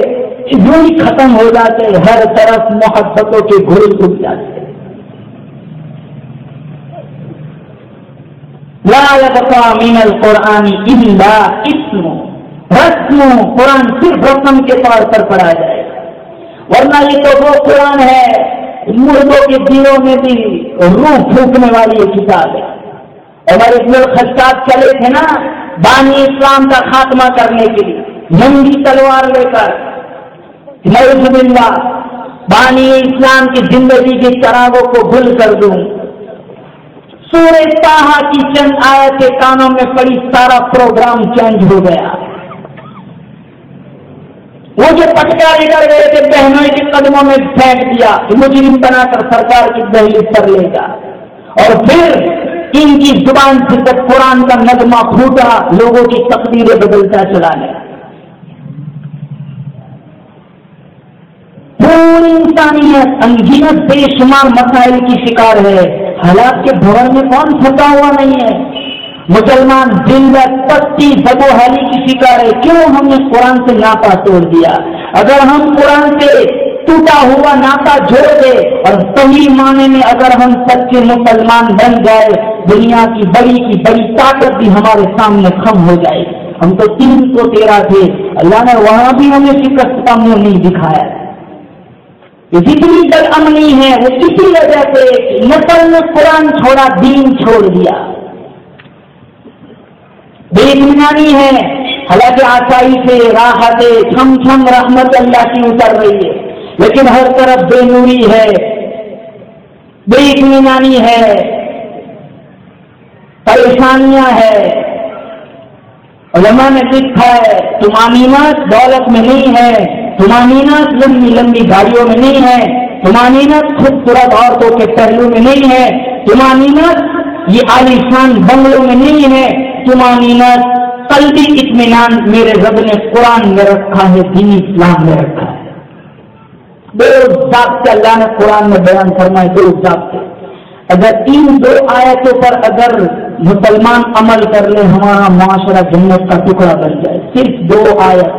یوں ہی ختم ہو جاتے ہر طرف محبتوں کے گھر اٹھ جاتے لا يبقى من القرآن الا اسم رسم قرآن صرف رسم کے طور پر پڑھا جائے گا ورنہ یہ تو وہ قرآن ہے مردوں کے دلوں میں بھی روح پھونکنے والی یہ کتاب ہے عمر ابن الخطاب چلے تھے نا بانی اسلام کا خاتمہ کرنے کے لیے ننگی تلوار لے کر نعوذ باللہ بانی اسلام کی زندگی کے چراغوں کو گل کر دوں سورہ طٰہٰ کی چند آیتیں کانوں میں پڑی سارا پروگرام چینج ہو گیا وہ جو پٹکا لے کر گئے تھے بہنوں کے قدموں میں پھینک دیا کہ مجرم بنا کر سرکار کی دہلیز پر لے جا. اور پھر ان کی زبان سے جب قرآن کا نغمہ پھوٹا لوگوں کی تقدیریں بدلتا چلا گیا. پوری انسانیت انگنت بے شمار مسائل کی شکار ہے. حالات کے بھور میں کون پھنسا ہوا نہیں ہے؟ مسلمان ذلت پستی بدوحالی کی شکار ہے. کیوں ہم نے قرآن سے ناطا توڑ دیا؟ اگر ہم قرآن سے ٹوٹا ہوا ناطا جوڑ دے اور صحیح معنی میں اگر ہم سچے مسلمان بن جائے دنیا کی بڑی طاقت بھی ہمارے سامنے خم ہو جائے. ہم تو 313 تھے، اللہ نے وہاں بھی ہمیں شکست کا منہ نہیں دکھایا. جتنی بد امنی ہے وہ اسی وجہ سے نسل نے قرآن چھوڑا، دین چھوڑ دیا. بے اطمینانی ہے، حالانکہ آسائی سے راحت چھم چھم رحمت اللہ کی اتر رہی ہے، لیکن ہر طرف بے نوری ہے، بے اطمینانی ہے، پریشانیاں ہے. علماء نے لکھا ہے طمانینت دولت میں نہیں ہے، طمانینت لمبی لمبی گاڑیوں میں نہیں ہے، طمانینت خوبصورت عورتوں کے پہلو میں نہیں ہے، طمانینت یہ عالیشان بنگلوں میں نہیں ہے. طمانینت قلبی اطمینان میرے رب نے قرآن میں رکھا ہے، دین اسلام میں رکھا ہے. دو ضابطے اللہ نے قرآن میں بیان فرمائے، دو ضابطے. اگر ان 2 آیتوں پر اگر مسلمان عمل کر لے ہمارا معاشرہ جنت کا ٹکڑا بن جائے. صرف 2 آیت،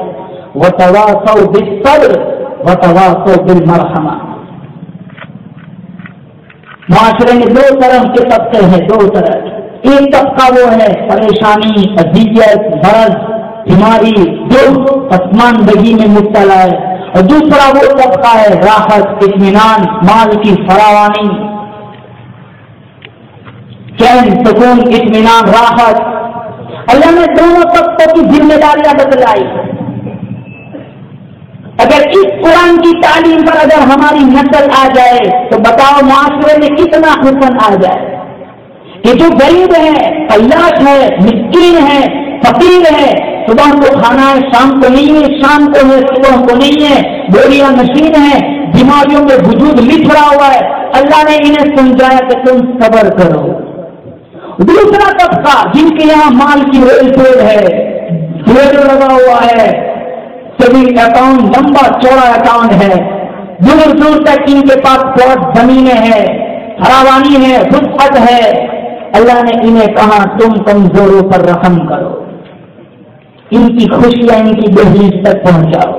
وَتَوَاصَوْا بِالصَّبْرِ وَتَوَاصَوْا بِالْمَرْحَمَةِ. معاشرے میں 2 طرح کے طبقے ہیں، 2 طرح. ایک طبقہ وہ ہے پریشانی، اذیت، مرض، بیماری، دکھ، پسماندگی میں مبتلا ہے. اور دوسرا وہ طبقہ ہے راحت، اطمینان، مال کی فراوانی، چین، سکون، اطمینان، راحت. اللہ نے دونوں طبقوں کی ذمہ داریاں بتلائی. اگر اس قرآن کی تعلیم پر اگر ہماری نسل آ جائے تو بتاؤ معاشرے میں کتنا حسن آ جائے. یہ جو غریب ہے، فلاح ہے، مسکین ہے، فقیر ہے، صبح کو کھانا ہے شام کو نہیں ہے، شام کو ہے صبح کو نہیں ہے، بوریاں نشین ہے، بیماریوں میں وجود لکھ رہا ہوا ہے، اللہ نے انہیں سمجھایا کہ تم صبر کرو. دوسرا طبقہ جن کے یہاں مال کی ریل ٹریل ہے، ریل لگا ہوا ہے، سیونگ اکاؤنٹ لمبا چوڑا اکاؤنٹ ہے، دور دور تک ان کے پاس بہت زمینیں ہیں، فراوانی ہے، وسعت ہے. اللہ نے انہیں کہا تم کمزوروں پر رحم کرو، ان کی خوشیاں ان کی دہلیز تک پہنچاؤ.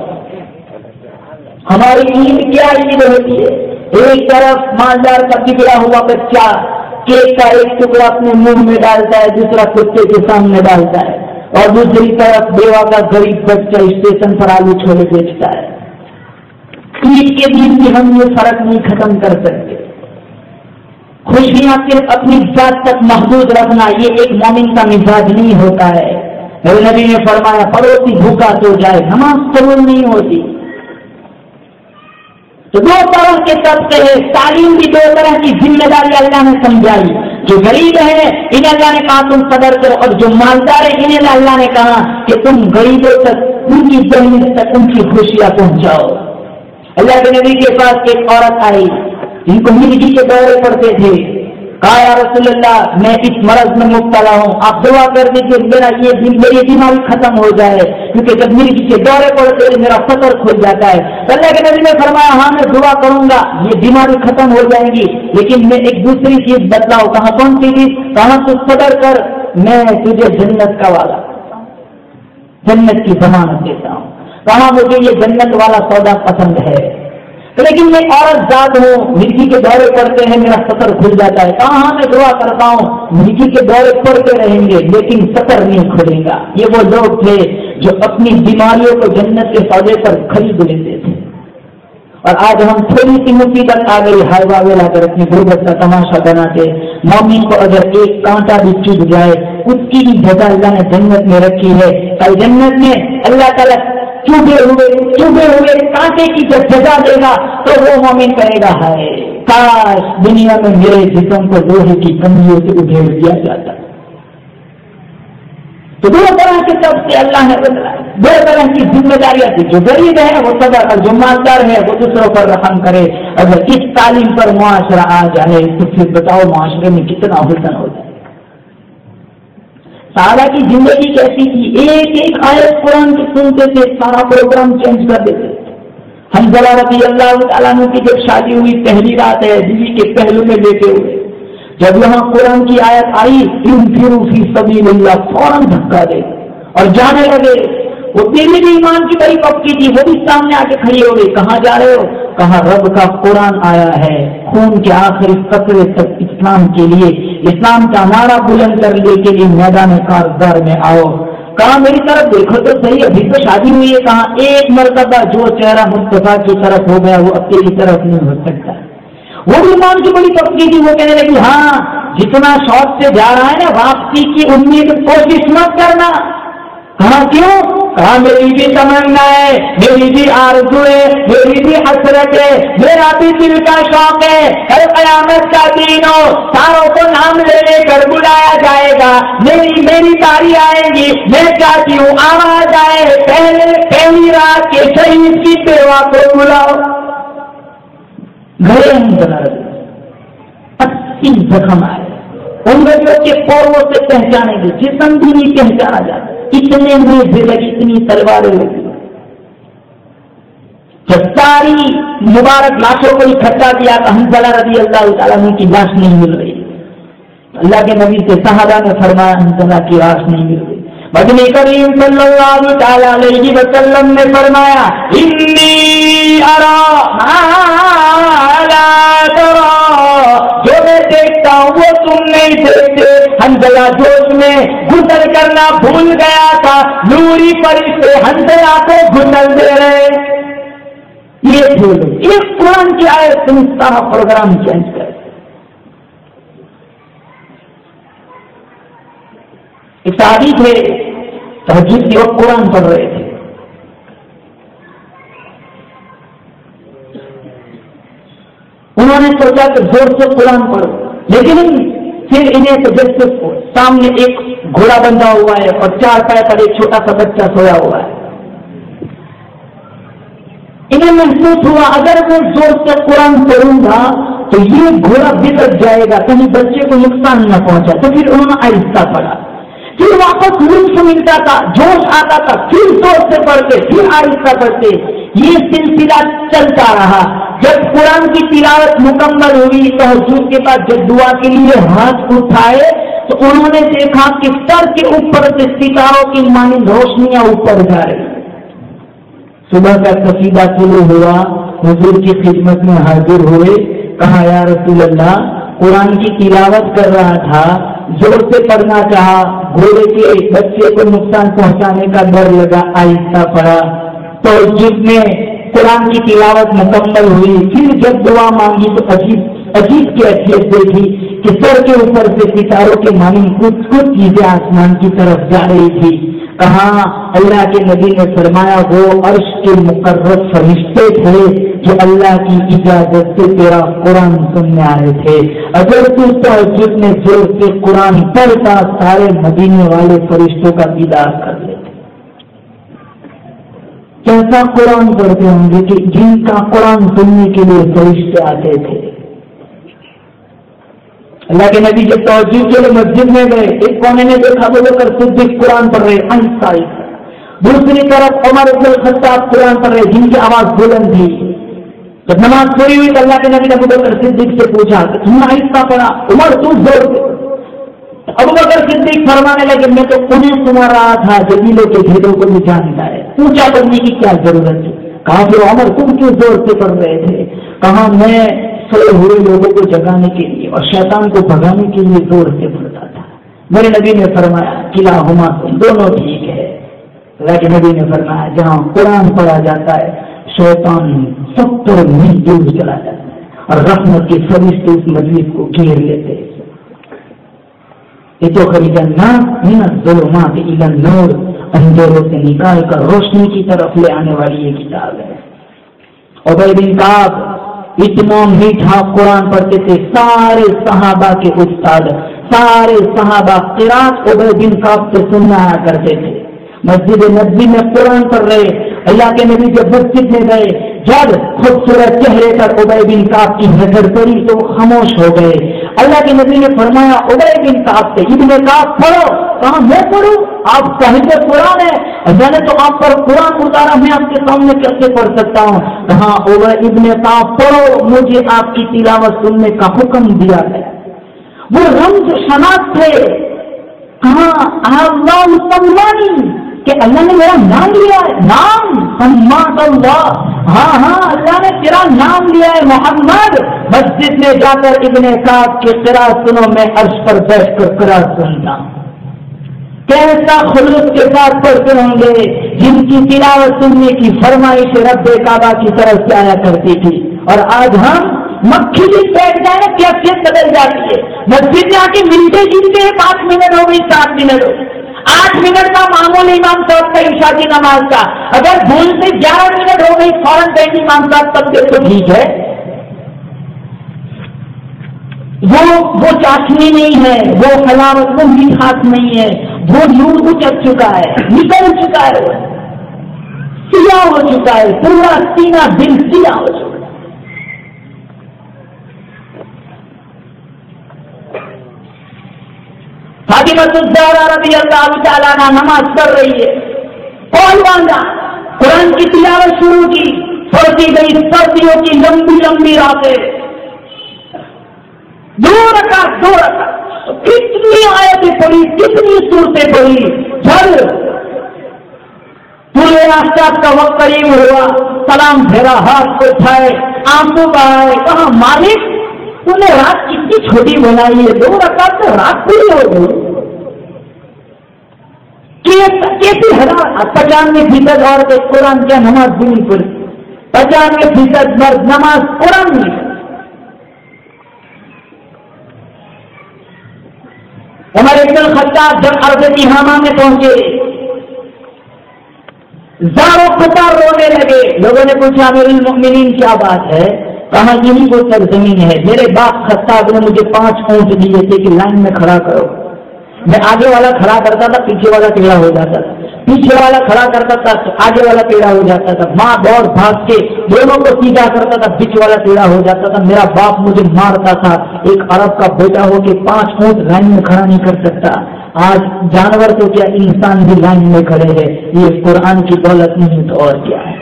ہماری عید کیا عید ہوتی ہے؟ ایک طرف مالدار کا بگڑا ہوا بچہ کیک کا ایک ٹکڑا اپنے منہ میں ڈالتا ہے، دوسرا کتے کے سامنے ڈالتا ہے، اور دوسری طرف بیوہ کا غریب بچہ اسٹیشن پر آلو چھولے بیچتا ہے. عید کے دن بھی ہم یہ فرق نہیں ختم کر سکتے. خوشیاں صرف اپنی ذات تک محدود رکھنا یہ ایک مومن کا مزاج نہیں ہوتا ہے. میرے نبی نے فرمایا پڑوسی بھوکا تو جائے، نماز قبول نہیں ہوتی. تو 2 طرح کے طبقے ہیں. تعلیم بھی 2 طرح کی ذمہ داری اللہ نے سمجھائی. جو غریب ہے انہیں اللہ نے کہا تم صبر کرو، اور جو مالدار ہے انہیں اللہ نے کہا کہ تم غریبوں تک ان کی دہلیز تک ان کی خوشیاں پہنچاؤ. اللہ کے نبی کے پاس ایک عورت آئی جن کو مرگی کے دورے پڑتے تھے. کہا یا رسول اللہ میں اس مرض میں مبتلا ہوں، آپ دعا کر دیجیے میری بیماری ختم ہو جائے، کیونکہ جب مرگی کے دورے پڑتے ہیں میرا فطر کھل جاتا ہے. اللہ کے نبی نے فرمایا ہاں میں دعا کروں گا، یہ بیماری ختم ہو جائے گی، لیکن میں ایک دوسری چیز بتلاؤں. کہاں کون سی چیز؟ کہاں تو صبر کر، میں تجھے جنت کا وعدہ، جنت کی ضمانت دیتا ہوں. کہاں مجھے یہ جنت والا سودا پسند ہے، لیکن میں عورت ذات ہوں، مرگی کے دورے پڑتے ہیں میرا سفر کھل جاتا ہے. کہاں میں دعا کرتا ہوں مرگی کے دورے پڑتے رہیں گے لیکن سفر نہیں کھلے گا. یہ وہ لوگ تھے جو اپنی بیماریوں کو جنت کے سودے پر خرید لیتے تھے. اور آج ہم تھوڑی سی مصیبت آ گئی ہائیوا لا کر اپنی غربت کا تماشا بناتے. مومن کو اگر ایک کانٹا بھی چبھ جائے اس کی بھی جزا اللہ نے جنت میں رکھی ہے. کل جنت میں اللہ تعالیٰ چوبے ہوئے کانٹے کی جب سزا دے گا تو وہ مومن کہے گا ہائے کاش دنیا میں میرے جسم کو لوہے کی کمزیوں سے ادھیڑ دیا جاتا. تو دو طرح کے سب سے اللہ نے بتلایا، دو طرح کی ذمہ داریاں تھی، جو غریب ہے وہ صبر، اور جو مالدار ہے وہ دوسروں پر رحم کرے۔ اگر اس تعلیم پر معاشرہ آ جائے تو پھر بتاؤ معاشرے میں کتنا حسن ہو جائے۔ صحابہ کی زندگی کیسی تھی، ایک ایک آیت قرآن کی سنتے تھے، سارا پروگرام چینج کر دیتے۔ حنظلہ رضی اللہ تعالیٰ عنہ کی جب شادی ہوئی، پہلی رات ہے، بیوی کے پہلو میں لیٹے ہوئے، جب یہاں قرآن کی آیت آئی انفروا فی سبیل اللہ، فوراً دھکا دے اور جانے لگے۔ وہ بیوی بھی ایمان کی بڑی پکی تھی، وہ بھی سامنے آ کے کھڑی ہو گئی، کہاں جا رہے ہو؟ کہا رب کا قرآن آیا ہے، خون کے آخری قطرے تک اسلام کے لیے، اسلام کا نعرہ بلند کرنے کے لیے میدان کارزار میں آؤ۔ کہا میری طرف دیکھو تو صحیح، ابھی تو شادی ہوئی ہے۔ کہا ایک مرتبہ جو چہرہ مصطفیٰ کی طرف ہو گیا وہ اپنی طرف نہیں ہو سکتا۔ وہ بھی ایمان کی بڑی پکی تھی، وہ کہنے لگی ہاں جتنا شوق سے جا رہا ہے نا، واپسی کی امید کوشش مت کرنا۔ کہا کیوں؟ کہا میری بھی تمنا ہے، میری بھی آرزو ہے، میری بھی حسرت ہے، میرا بھی دل کا شوق ہے، کل قیامت کا دن ہو، ساروں کو نام لے لے کر بلایا جائے گا، میری باری آئے گی، میں چاہتی ہوں آواز آئے پہلی رات کے شہید کی بیوہ کو بلاؤ۔ گھرے ہم 80 زخم آئے، انگریزوں کے پوروں سے پہچانے گے، جسم بھی نہیں پہچانا جاتا، اتنے نیزے لگی، اتنی تلواریں لگی۔ جب ساری مبارک لاشوں کو اکٹھا کیا تو حنظلہ رضی اللہ تعالیٰ عنہ کی لاش نہیں مل رہی۔ اللہ کے نبی سے صحابہ نے فرمایا حنظلہ کی لاش نہیں مل رہی۔ مدنی کریم صلی اللہ تعالیٰ علیہ وسلم نے فرمایا انی ارا ما لا ترا، جو میں دیکھتا ہوں وہ تم نہیں دیکھتے۔ حنظلہ جوش میں گھسل کرنا بھول گیا تھا، نوری فرشتے حنظلہ کو گھسل دے رہے۔ یہ بھولو، ایک قرآن کی آیت تم سارا پروگرام چینج کر۔ ایک صحابی تھے، تہجد کے وقت قرآن پڑھ رہے تھے، انہوں نے سوچا کہ زور سے قرآن پڑھو، لیکن پھر انہیں تجسس کو سامنے ایک گھوڑا بندھا ہوا ہے اور 4 پائے پر ایک چھوٹا سا بچہ سویا ہوا ہے۔ انہیں محسوس ہوا اگر میں زور سے قرآن پڑھوں گا تو یہ گھوڑا بگڑ جائے گا، کہیں بچے کو نقصان نہ پہنچا، تو پھر انہوں نے آہستہ پڑھا، پھر واپس لطف ملتا تھا، جوش آتا تھا، پھر زور سے پڑھتے، پھر آہستہ پڑھتے، یہ سلسلہ چلتا رہا۔ جب قرآن کی تلاوت مکمل ہوئی تہجد کے بعد جب دعا کے لیے ہاتھ اٹھائے تو انہوں نے دیکھا کہ سر کے اوپر سے ستاروں کی مانند روشنیاں اوپر جا رہی۔ صبح کا قصیدہ شروع ہوا، حضور کی خدمت میں حاضر ہوئے، کہا یا رسول اللہ قرآن کی تلاوت کر رہا تھا، زور سے پڑھنا چاہا، گھوڑے کے بچے کو نقصان پہنچانے کا ڈر لگا، آہستہ پڑھا۔ تو جب میں قرآن کی تلاوت مکمل ہوئی، پھر جب دعا مانگی تو عجیب کی حیثیت دیکھی کہ سر کے اوپر سے ستاروں کے مانند کچھ چیزیں آسمان کی طرف جا رہی تھی۔ کہاں اللہ کے نبی نے فرمایا وہ عرش کے مقرب فرشتے تھے جو اللہ کی اجازت سے تیرا قرآن سننے آئے تھے۔ اگر تو تہجد میں زور سے قرآن پڑھتا سارے مدینے والے فرشتوں کا دیدار کر لیتے۔ کیسا قرآن پڑھتے ہوں گے کہ جن کا قرآن سننے کے لیے فرشتے آتے تھے۔ اللہ کے نبی جب تہجد کے لیے مسجد میں گئے، ایک کونے میں دیکھا وہ لوگ صدیق قرآن پڑھ رہے آہستہ، دوسری طرف عمر بن الخطاب قرآن پڑھ رہے جن کی آواز بلند تھی۔ جب نماز پوری ہوئی تو اللہ کے نبی نے ابوبکر صدیق سے پوچھا کہ تم نے آہستہ پڑھا، عمر تم زور سے۔ ابوبکر صدیق فرمانے لگے میں تو انہیں سنا رہا تھا جو دلوں کے بھیدوں کو بھی جانتا ہے، اونچا پڑھنے کی کیا ضرورت ہے؟ کہا پھر عمر تم کیوں زور سے پڑھ رہے تھے؟ کہا میں سوئے ہوئے لوگوں کو جگانے کے لیے اور شیطان کو بھگانے کے لیے زور سے پڑھتا تھا۔ میرے نبی نے فرمایا کلاہما دونوں ٹھیک ہے۔ اللہ کے نبی نے فرمایا جہاں قرآن پڑھا جاتا ہے شیطان 70 میل دور چلا جاتا ہے اور رحمت کے فرشتے اس مجلس کو گھیر لیتے ہیں۔ لتخرج الناس من الظلمات الى النور، اندھیروں سے نکال کر روشنی کی طرف لے آنے والی یہ کتاب ہے۔ ابی بن کعب اتنا میٹھا قرآن پڑھتے تھے، سارے صحابہ کے استاد، سارے صحابہ قرات ابی بن کعب سے سننا آیا کرتے تھے. مسجد نبوی میں قرآن پڑھ رہے. اللہ کے نبی جب مسجد میں گئے, جب خوبصورت چہرے پر ابی بن کعب کی نظر پڑی تو خاموش ہو گئے. اللہ کے نبی نے فرمایا ابی بن کعب سے, ابن کعب پڑھو. کہاں میں پڑھوں؟ آپ صاحب قرآن ہے, اللہ نے تو آپ پر قرآن اتارا, میں آپ کے سامنے کیسے پڑھ سکتا ہوں؟ کہاں ابن کعب پڑھو, مجھے آپ کی تلاوت سننے کا حکم دیا ہے. وہ رمز شناس تھے. کہاں اللہ مسلمانی کہ اللہ نے میرا نام لیا ہے. نام سماعت اللہ, ہاں اللہ نے تیرا نام لیا ہے محمد. مسجد میں جا کر ابن کعب کی قرات سنو, میں عرش پر بیٹھ کر قرات سنتا ہوں. کیسا خلوص کے ساتھ پڑھتے ہوں گے جن کی تلاوت سننے کی فرمائش رب کعبہ کی طرف سے آیا کرتی تھی. اور آج ہم مکھی بھی بیٹھ جائے کیفیت بدل جاتی ہے. مسجد میں آ کے ملتے جلتے 5 منٹ ہو گئی, 7 منٹ ہو گئی, 8 منٹ کا معمول امام صاحب کا عشاء کی نماز کا, اگر بھول سے 11 منٹ ہو گئی فوراً کہیں امام صاحب تب دیکھو ٹھیک ہے. وہ چاشنی نہیں ہے, وہ حلاوت, وہ مٹھاس نہیں ہے, وہ نور اچک چکا ہے, نکل چکا ہے, سیاہ ہو چکا ہے, پورا سینہ دل سیاہ ہو چکا ہے. فاطمہ الزہرا رضی اللہ تعالیٰ عنہا نماز پڑھ رہی ہے, کون باندھا, قرآن کی تلاوت شروع کی, پڑھتی گئی سردیوں کی لمبی لمبی راتیں, 2 رکعت کتنی آیتیں پڑھی, کتنی صورتیں پڑھی. جب پورے آفتاب کا وقت قریب ہوا, سلام پھیرا, ہاتھ کو اٹھائے, آنکھوں بہائے, کہا مالک تو نے رات کتنی چھوٹی بنائی ہے, 2 رکعت تو رات پوری ہو گئی. کیسی 95% عورتیں قرآن کیا نماز بھی نہیں پڑھی, 95% مرد نماز قرآن نہیں. عمر بن الخطاب جب ارض تہامہ میں پہنچے, زاروں پکار رونے لگے. لوگوں نے پوچھا امیر المؤمنین کیا بات ہے؟ کہا یہی وہ سرزمین ہے, میرے باپ خطاب نے مجھے 5 اونٹ دیے تھے کہ لائن میں کھڑا کرو. میں آگے والا کھڑا کرتا تھا, پیچھے والا ٹیڑھا ہو جاتا تھا, پیچھے والا کھڑا کرتا تھا, آگے والا ٹیڑھا ہو جاتا تھا. ماں دوڑ بھاگ کے دونوں کو سیدھا کرتا تھا, بیچ والا ٹیڑھا ہو جاتا تھا. میرا باپ مجھے مارتا تھا. ایک عرب کا بیٹا ہو کے 5 اونٹ لائن میں کھڑا نہیں کر سکتا. آج جانور تو کیا انسان بھی لائن میں کھڑے ہیں. یہ قرآن کی دولت نہیں تو اور کیا ہے.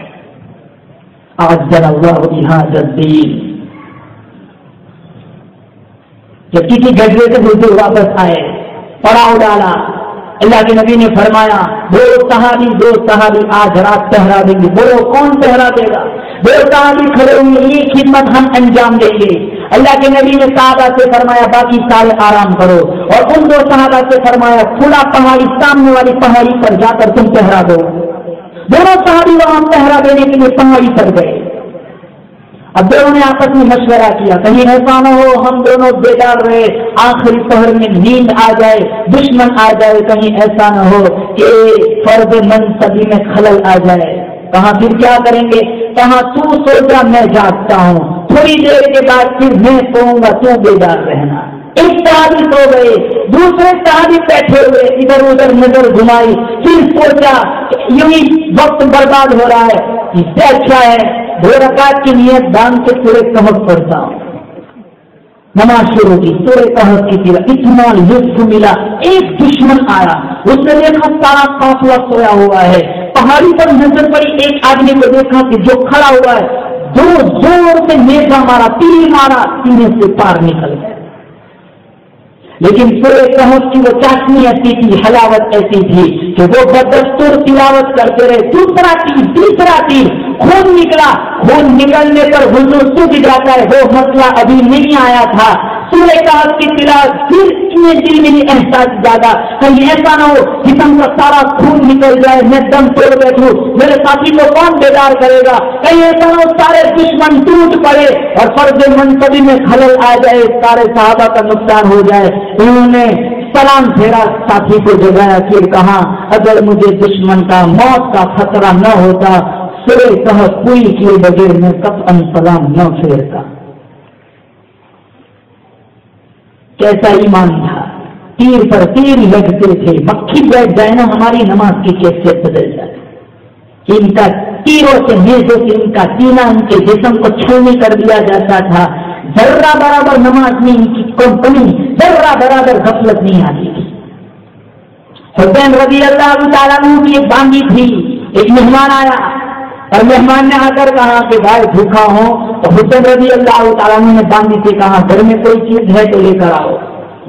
آج جن اللہ بہذا الدین. جب کسی گڈھے سے مجھے واپس آئے, پڑاؤ ڈالا. اللہ کے نبی نے فرمایا 2 صحابی آج رات پہرا دیں گے. بولو کون پہرا دے گا؟ 2 صحابی کھڑے ہوئے, یہ خدمت ہم انجام دیں گے. اللہ کے نبی نے صحابہ سے فرمایا باقی سارے آرام کرو, اور ان 2 صحابہ سے فرمایا کھلا پہاڑی سامنے والی پہاڑی پر جا کر تم پہرا دو. دونوں صحابی وہاں پہرا دینے کے لیے پہاڑی پر گئے. اب دونوں نے آپس میں مشورہ کیا, کہیں ایسا نہ ہو ہم دونوں بیدار رہے, آخری پہر میں نیند آ جائے, دشمن آ جائے, کہیں ایسا نہ ہو کہ فرض منصبی میں خلل آ جائے. کہاں پھر کیا کریں گے؟ کہاں تو سو جا میں جاگتا ہوں, تھوڑی دیر کے بعد پھر میں سوؤں گا, تو بیدار رہنا. ایک صحابی سو گئے, دوسرے صحابی بیٹھے ہوئے, ادھر ادھر نظر گھمائی, پھر سوچا یوں ہی وقت برباد ہو رہا ہے, اس سے اچھا ہے 2 رکعت کی نیت باندھ کے سورہ کہف پڑھتا ہوں. نماز شروع کی, سورہ کہف کی تلاوت, اتنا لطف ملا. ایک دشمن آیا, اس نے دیکھا سارا قافلہ سویا ہوا ہے, پہاڑی پر نظر پڑی, ایک آدمی کو دیکھا کہ جو کھڑا ہوا ہے, 2 زور سے نیزا مارا, تیر مارا, سینے سے پار نکل گیا. لیکن سورہ کہف کی وہ چاشنی ایسی تھی, حلاوت ایسی تھی کہ وہ بدستور تلاوت کرتے رہے. دوسرا تیر, تیسرا تیر, خون نکلا. خون نکلنے پر حضور سوکھ جاتا ہے, وہ مسئلہ ابھی نہیں آیا تھا. سورہ کہف کی تلاوت پھر دل میں احساس زیادہ, کہیں ایسا نہ ہو جسم کا سارا خون نکل جائے, میں دم توڑ بیٹھوں, میرے ساتھی کو کون بیدار کرے گا. کہیں ایسا نہ ہو سارے دشمن ٹوٹ پڑے اور فرض منصبی میں خلل آ جائے, سارے صحابہ کا نقصان ہو جائے. انہوں نے سلام پھیرا, ساتھی کو جگایا, پھر کہا اگر مجھے دشمن کا موت کا خطرہ نہ ہوتا, سورہ کہف پوری کیے بغیر میں قطعاً سلام نہ پھیرتا. کیسا ایمان تھا, تیر پر تیر لگتے تھے، مکھی بیٹھ جائے نا ہماری نماز کی کیفیت بدل جائے. ان کا تیروں سے نیزوں سے ان کا سینہ ان کے جسم کو چھلنی کر دیا جاتا تھا. ذرہ برابر نماز میں ان کی کمی، ذرہ برابر غفلت نہیں آتی تھی. حسین رضی اللہ تعالیٰ عنہ کی ایک باندھی تھی. ایک مہمان آیا اور مہمان نے آ کر کہا کہ بھائی بھوکا ہوں. تو حسین رضی اللہ تعالیٰ عنہ نے باندھی سے کہا گھر میں کوئی چیز ہے تو لے کر آؤ.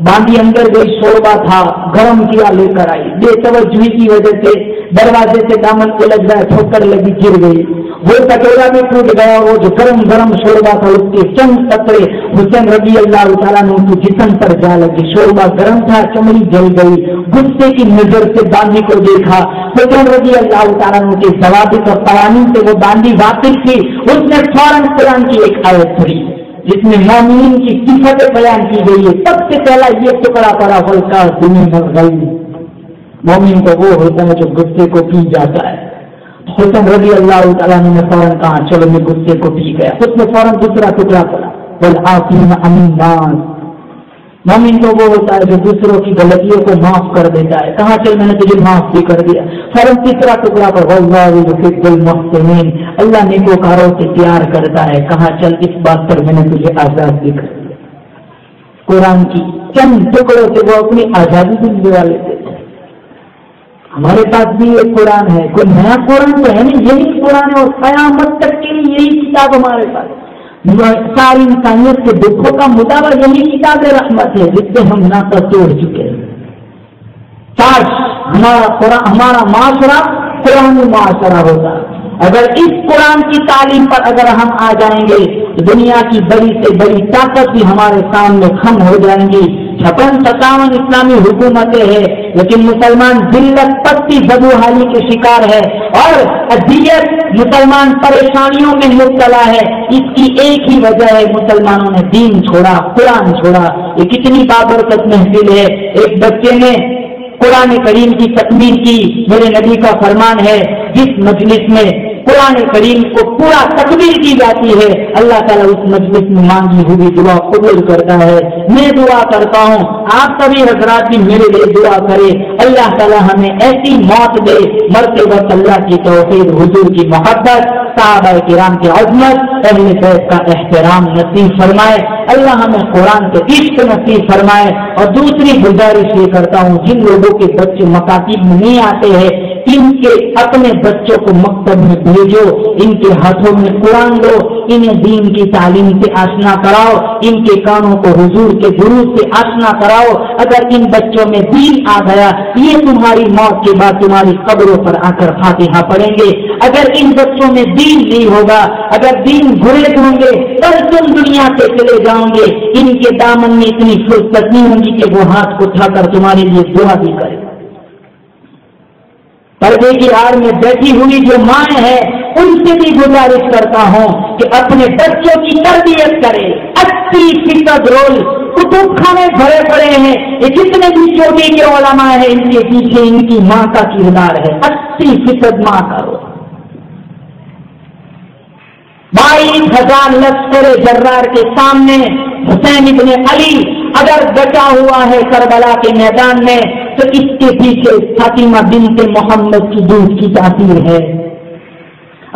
باندھی اندر گئی، شوربا تھا، گرم کیا، لے کر آئی. بے توجہی کی وجہ سے دروازے سے دامن کو لگ گیا، ٹھوکر لگی، گر گئی. وہ کٹورا بھی ٹوٹ گیا. وہ جو گرم گرم شوربا تھا اس کے چند قطرے حسین رضی اللہ تعالیٰ عنہ کے جسم پر جا لگی. شوربا گرم تھا، چمڑی جل گئی. غصے کی نظر سے باندھی کو دیکھا. حسین رضی اللہ تعالیٰ عنہ کے ضوابط اور قوانین سے وہ باندھی واقف تھی. اس نے فوراً قرآن کی ایک آیت پڑھی جس میں مومنین کی صفتیں بیان کی گئی ہے. سب سے پہلا یہ ٹکڑا پڑا ہلکا دنیا. مومن تو وہ ہوتا ہے جو غصے کو پی جاتا ہے. حسین رضی اللہ تعالیٰ نے فوراً کہا چلو میں غصے کو پی گیا. اس میں فوراً دوسرا ٹکڑا پڑا والعافین عن الناس. مومن تو وہ ہوتا ہے جو دوسروں کی غلطیوں کو معاف کر دیتا ہے. کہاں چل میں نے تجھے معاف بھی کر دیا. فوراً تیسرا ٹکڑا پر واللہ یحب المحسنین. اللہ نیکوکاروں سے پیار کرتا ہے. کہاں چل اس بات پر میں نے تجھے آزاد بھی کر دیا. قرآن کی چند ٹکڑوں سے وہ اپنی آزادی بھی دلوا لیتے تھے. ہمارے پاس بھی ایک قرآن ہے، کوئی نیا قرآن تو ہے نہیں، یہی قرآن ہے اور قیامت تک کے لیے یہی کتاب ہمارے پاس. ساری انسانیت کے دکھوں کا مداوع یہی کتاب رحمت ہے جس سے ہم ناطا توڑ چکے ہیں. کاش ہمارا معاشرہ قرآنی معاشرہ ہوتا. اگر اس قرآن کی تعلیم پر اگر ہم آ جائیں گے تو دنیا کی بڑی سے بڑی طاقت بھی ہمارے سامنے خم ہو جائیں گی. 56-57 اسلامی حکومتیں ہیں لیکن مسلمان ذلت پستی بدوحالی کے شکار ہے اور اذیت مسلمان پریشانیوں میں مبتلا ہے. اس کی ایک ہی وجہ ہے مسلمانوں نے دین چھوڑا، قرآن چھوڑا. یہ کتنی بابرکت محفل ہے. ایک بچے نے قرآن کریم کی تکمیل کی. میرے نبی کا فرمان ہے جس مجلس میں قرآن کریم کو پورا تکمیل کی جاتی ہے اللہ تعالیٰ اس مجلس میں مانگی ہوئی دعا قبول کرتا ہے. میں دعا کرتا ہوں آپ سبھی حضرات بھی میرے لیے دعا کرے. اللہ تعالیٰ ہمیں ایسی موت دے مرتے وقت اللہ کی توحید، حضور کی محبت، صحابہ کرام کی عظمت، اہل بیت کا احترام نصیب فرمائے. اللہ ہمیں قرآن کے عشق نصیب فرمائے. اور دوسری گزارش یہ کرتا ہوں جن لوگوں کے بچے مکاتب میں نہیں آتے ہیں ان کے اپنے بچوں کو مکتب میں بھیجو، ان کے ہاتھوں میں قرآن دو، انہیں دین کی تعلیم سے آشنا کراؤ، ان کے کانوں کو حضور کے دروس سے آشنا کراؤ. اگر ان بچوں میں دین آ گیا یہ تمہاری موت کے بعد تمہاری قبروں پر آ کر فاتحہ پڑھیں گے. اگر ان بچوں میں دین نہیں ہوگا، اگر دین گریز ہوں گے کل تم دنیا سے چلے جاؤ گے. ان کے دامن میں اتنی فرصت نہیں ہوگی کہ وہ ہاتھ اٹھا کر تمہارے لیے دعا بھی کرے. پردے کی آڑ میں بیٹھی ہوئی جو مائیں ہیں ان سے بھی گزارش کرتا ہوں کہ اپنے بچوں کی تربیت کرے. 80% رول کتب خانے بھرے پڑے ہیں. یہ جتنے بھی چوٹی کے علماء ہیں ان کے پیچھے ان کی ماں کا کردار ہے. 80% ماں کا رول. 22,000 لشکر جرار کے سامنے حسین ابن علی اگر بچا ہوا ہے کربلا کے میدان میں تو اس کے پیچھے فاطمہ بنت محمد کی دودھ کی تاثیر ہے.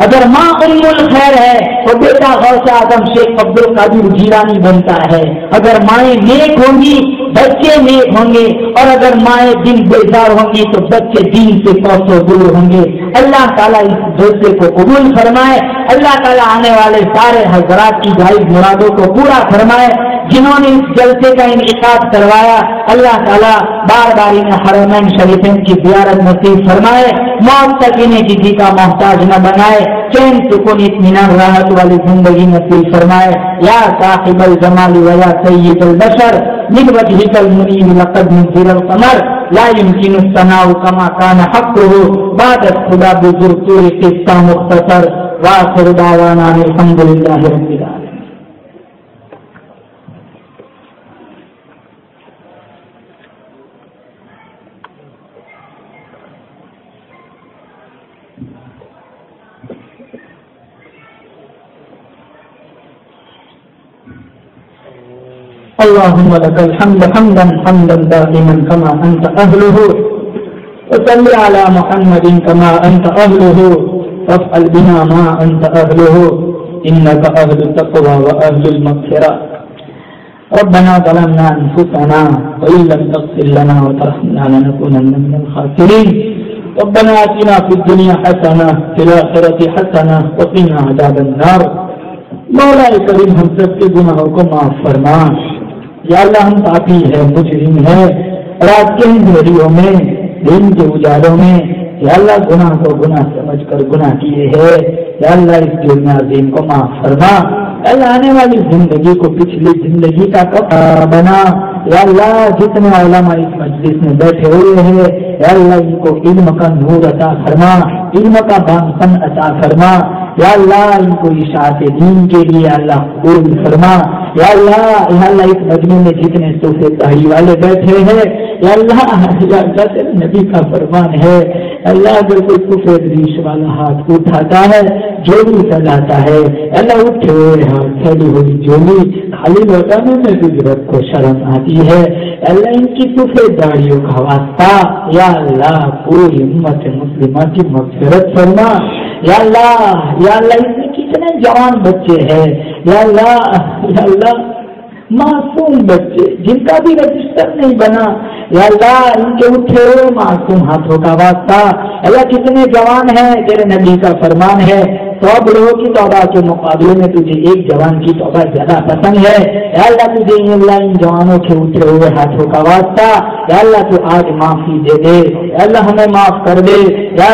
اگر ماں ام الخیر ہے تو بیٹا غوث اعظم شیخ عبد القادر جیلانی بنتا ہے. اگر مائیں نیک ہوں گی بچے نیک ہوں گے اور اگر مائیں دن بیدار ہوں گی تو بچے دین سے کوسوں دور ہوں گے. اللہ تعالیٰ اس جلسے کو قبول فرمائے. اللہ تعالیٰ آنے والے سارے حضرات کی جائز مرادوں کو پورا فرمائے. جنہوں نے اس جلسے کا انعقاد کروایا اللہ تعالیٰ بار بار انہیں حرمین شریفین کی زیارت نصیب فرمائے. موت تک انہیں کسی کا محتاج نہ بنائے. چین سکون اطمینان راحت والی زندگی نصیب فرمائے. یا صاحب الجمال و یا سید البشر من وجهك المنير لقد نزل القمر لا يمكن الثناء كما كان حقه بعد خدا بزرطور قصہ مختصر. واخر دعوانا الحمد لله رب العالمين. اللهم لك الحمد حمدا حمدا دائما كما أنت أهله وصل على محمد كما أنت أهله وافعل بنا ما أنت أهله إنك أهل التقوى وأهل المغفرة. ربنا ظلمنا أنفسنا وإن لم تغفر لنا وترحمنا لنكونن من الخاسرين. ربنا آتنا في الدنيا حسنة في الآخرة حسنة وقنا عذاب النار. مولا کریم ہم سب کے گناہوں کو معاف فرما. یا اللہ ہم پاپی ہے مجرم ہے، رات کے اندھیریوں میں دن کے اجالوں میں یا اللہ گناہ کو گناہ سمجھ کر گناہ کیے ہے. یا اللہ اس جرم عظیم کو معاف فرما. اللہ آنے والی زندگی کو پچھلی زندگی کا کفارہ بنا. یا اللہ جتنے علماء اس مجلس میں بیٹھے ہوئے ہیں یا اللہ ان کو علم کا نور عطا فرما، علم کا بانپن عطا فرما. یا اللہ ان کو اشاعت دین کے لیے اللہ قبول فرما. یا اللہ اس مجمع میں جتنے صوفے داڑھی والے بیٹھے ہیں یا اللہ تیرے نبی کا فرمان ہے اللہ اگر کوئی صوفے دریش والا ہاتھ اٹھاتا ہے جولی پھیلاتا ہے، اللہ اٹھے ہوئے ہاتھ پھیلی ہوئی جولی خالی لوٹانے میں بھی رب کو شرم آتی ہے. اللہ ان کی صوفے داڑھیوں کا واسطہ یا اللہ پوری امت مسلمہ کی مغفرت فرما. یا اللہ اس میں کتنے جوان بچے ہیں یا اللہ معصوم بچے جن کا بھی رجسٹر نہیں بنا یا اللہ ان کے اٹھے ہوئے معصوم ہاتھوں کا واسطہ. اللہ کتنے جوان ہیں، تیرے نبی کا فرمان ہے 100 بڑھوں کی توبہ کے مقابلے میں تجھے ایک جوان کی توبہ زیادہ پسند ہے. یا اللہ تجھے اللہ ان جوانوں کے اٹھے ہوئے ہاتھوں کا واسطہ یا اللہ تو آج معافی دے دے. یا اللہ ہمیں معاف کر دے. یا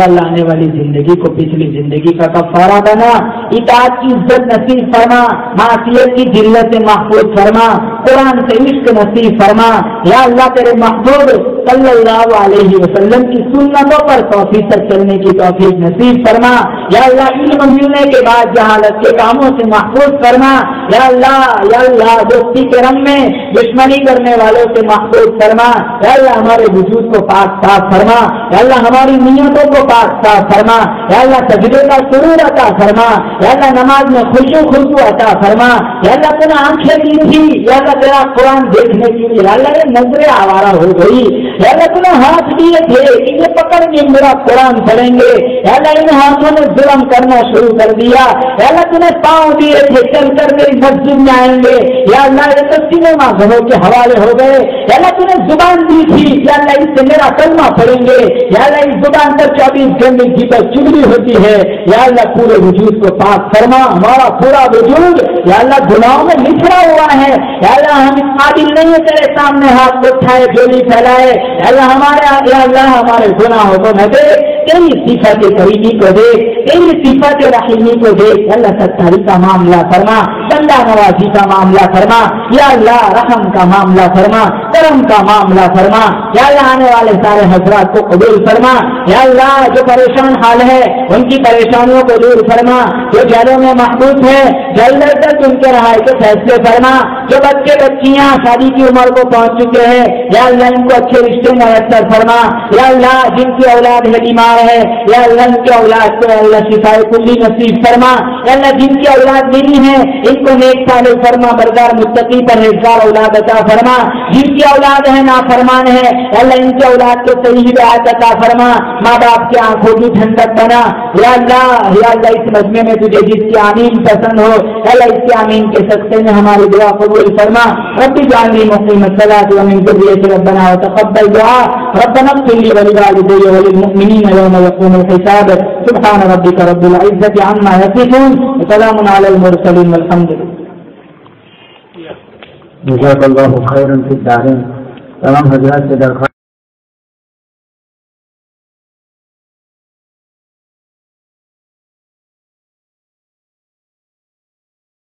اللہ آنے والی زندگی کو پچھلی زندگی کا کفارہ بنا. اطاعت کی عزت نصیب فرما، معصیت کی ذلت سے محفوظ فرما، قرآن سے عشق نصیب فرما. یا اللہ تیرے محبوب صلی اللہ علیہ وسلم کی سنتوں پر توفیق تک چلنے کی توفیق نصیب فرما. یا اللہ علم ملنے کے بعد جہالت کے کاموں سے محفوظ فرما. یا اللہ دوستی کے رنگ میں دشمنی کرنے والوں سے محفوظ فرما. یا اللہ ہمارے وجود کو پاک صاف فرما. یا اللہ ہماری نیتوں کو پاک صاف فرما. یا اللہ سجدے کا سرور عطا فرما. یا اللہ نماز میں خشوع عطا فرما. یا اللہ تیرا آنکھیں دی تھی یا اللہ تیرا قرآن دیکھنے کے لیے یا اللہ یہ نظریں آوارہ ہو گئی. یا اللہ تیرے ہاتھ دیے تھے انہیں پکڑ کے میرا قرآن پڑھیں گے. یا اللہ ان ہاتھوں نے ظلم کرنا شروع کر دیا. یا اللہ تمہیں پاؤں دیے تھے چل کر میری مسجد میں آئیں گے. یا اللہ یہ تو سینما گھروں کے حوالے ہو گئے. یا اللہ تمہیں زبان دی تھی یا اللہ اس سے میرا کلمہ پڑھیں گے. یا اللہ اس زبان پر 24 گھنٹے کی پر چگلی ہوتی ہے. یا اللہ پورے وجود کو پاک فرما. ہمارا پورا وجود یا اللہ گناہوں میں لکھڑا ہوا ہے. یا اللہ ہم اس قابل نہیں ہے تیرے سامنے ہاتھ اٹھائے جولی پھیلائے. یا اللہ ہمارے گناہوں کو نہ دے، تیری صفت کریمی کو دے، تیری صفت رحیمی کو دے. اللہ ستاری کا معاملہ فرما، بندہ نوازی کا معاملہ فرما. یا اللہ رحم کا معاملہ فرما، کرم کا معاملہ فرما. یا اللہ آنے والے سارے حضرات کو قبول فرما. یا اللہ جو پریشان حال ہے ان کی پریشانیوں کو دور فرما. جو جیلوں میں محبوس ہے جلد تک ان کے رہائی کے فیصلے فرما. جو بچے بچیاں شادی کی عمر کو پہنچ چکے ہیں یا اللہ ان کو اچھے رشتے میسر فرما. یا اللہ جن کی اولاد ہے بیمار ہے یا اللہ ان کے اولاد کو اللہ شفاء کلی نصیب فرما. یا اللہ جن کی اولاد نہیں ہے ان کو نیک صالح فرما بردار متقی پرہیزگار اولاد عطا فرما. جن کی اولاد ہے نافرمان ہے اللہ ان کی اولاد کو صحیح ہدایت عطا فرما. ماں باپ کی آنکھوں کی ٹھنڈک بنا. یا اللہ اس مجمع میں تجھے جس کی آمین پسند ہو اللہ اس کی آمین کے سکتے میں ہماری دعا قبول فرما. رب اجعلنی مقیم الصلاۃ ومن ذریتی ربنا وتقبل دعاء ربنا اغفر لي ولوالدي وللمؤمنين يوم يقوم الحساب. سبحان ربك رب العزة عما يصفون وسلام على المرسلين والحمد لله. جزاک اللہ خیرا فی الدارین. تمام حضرات سے درخواست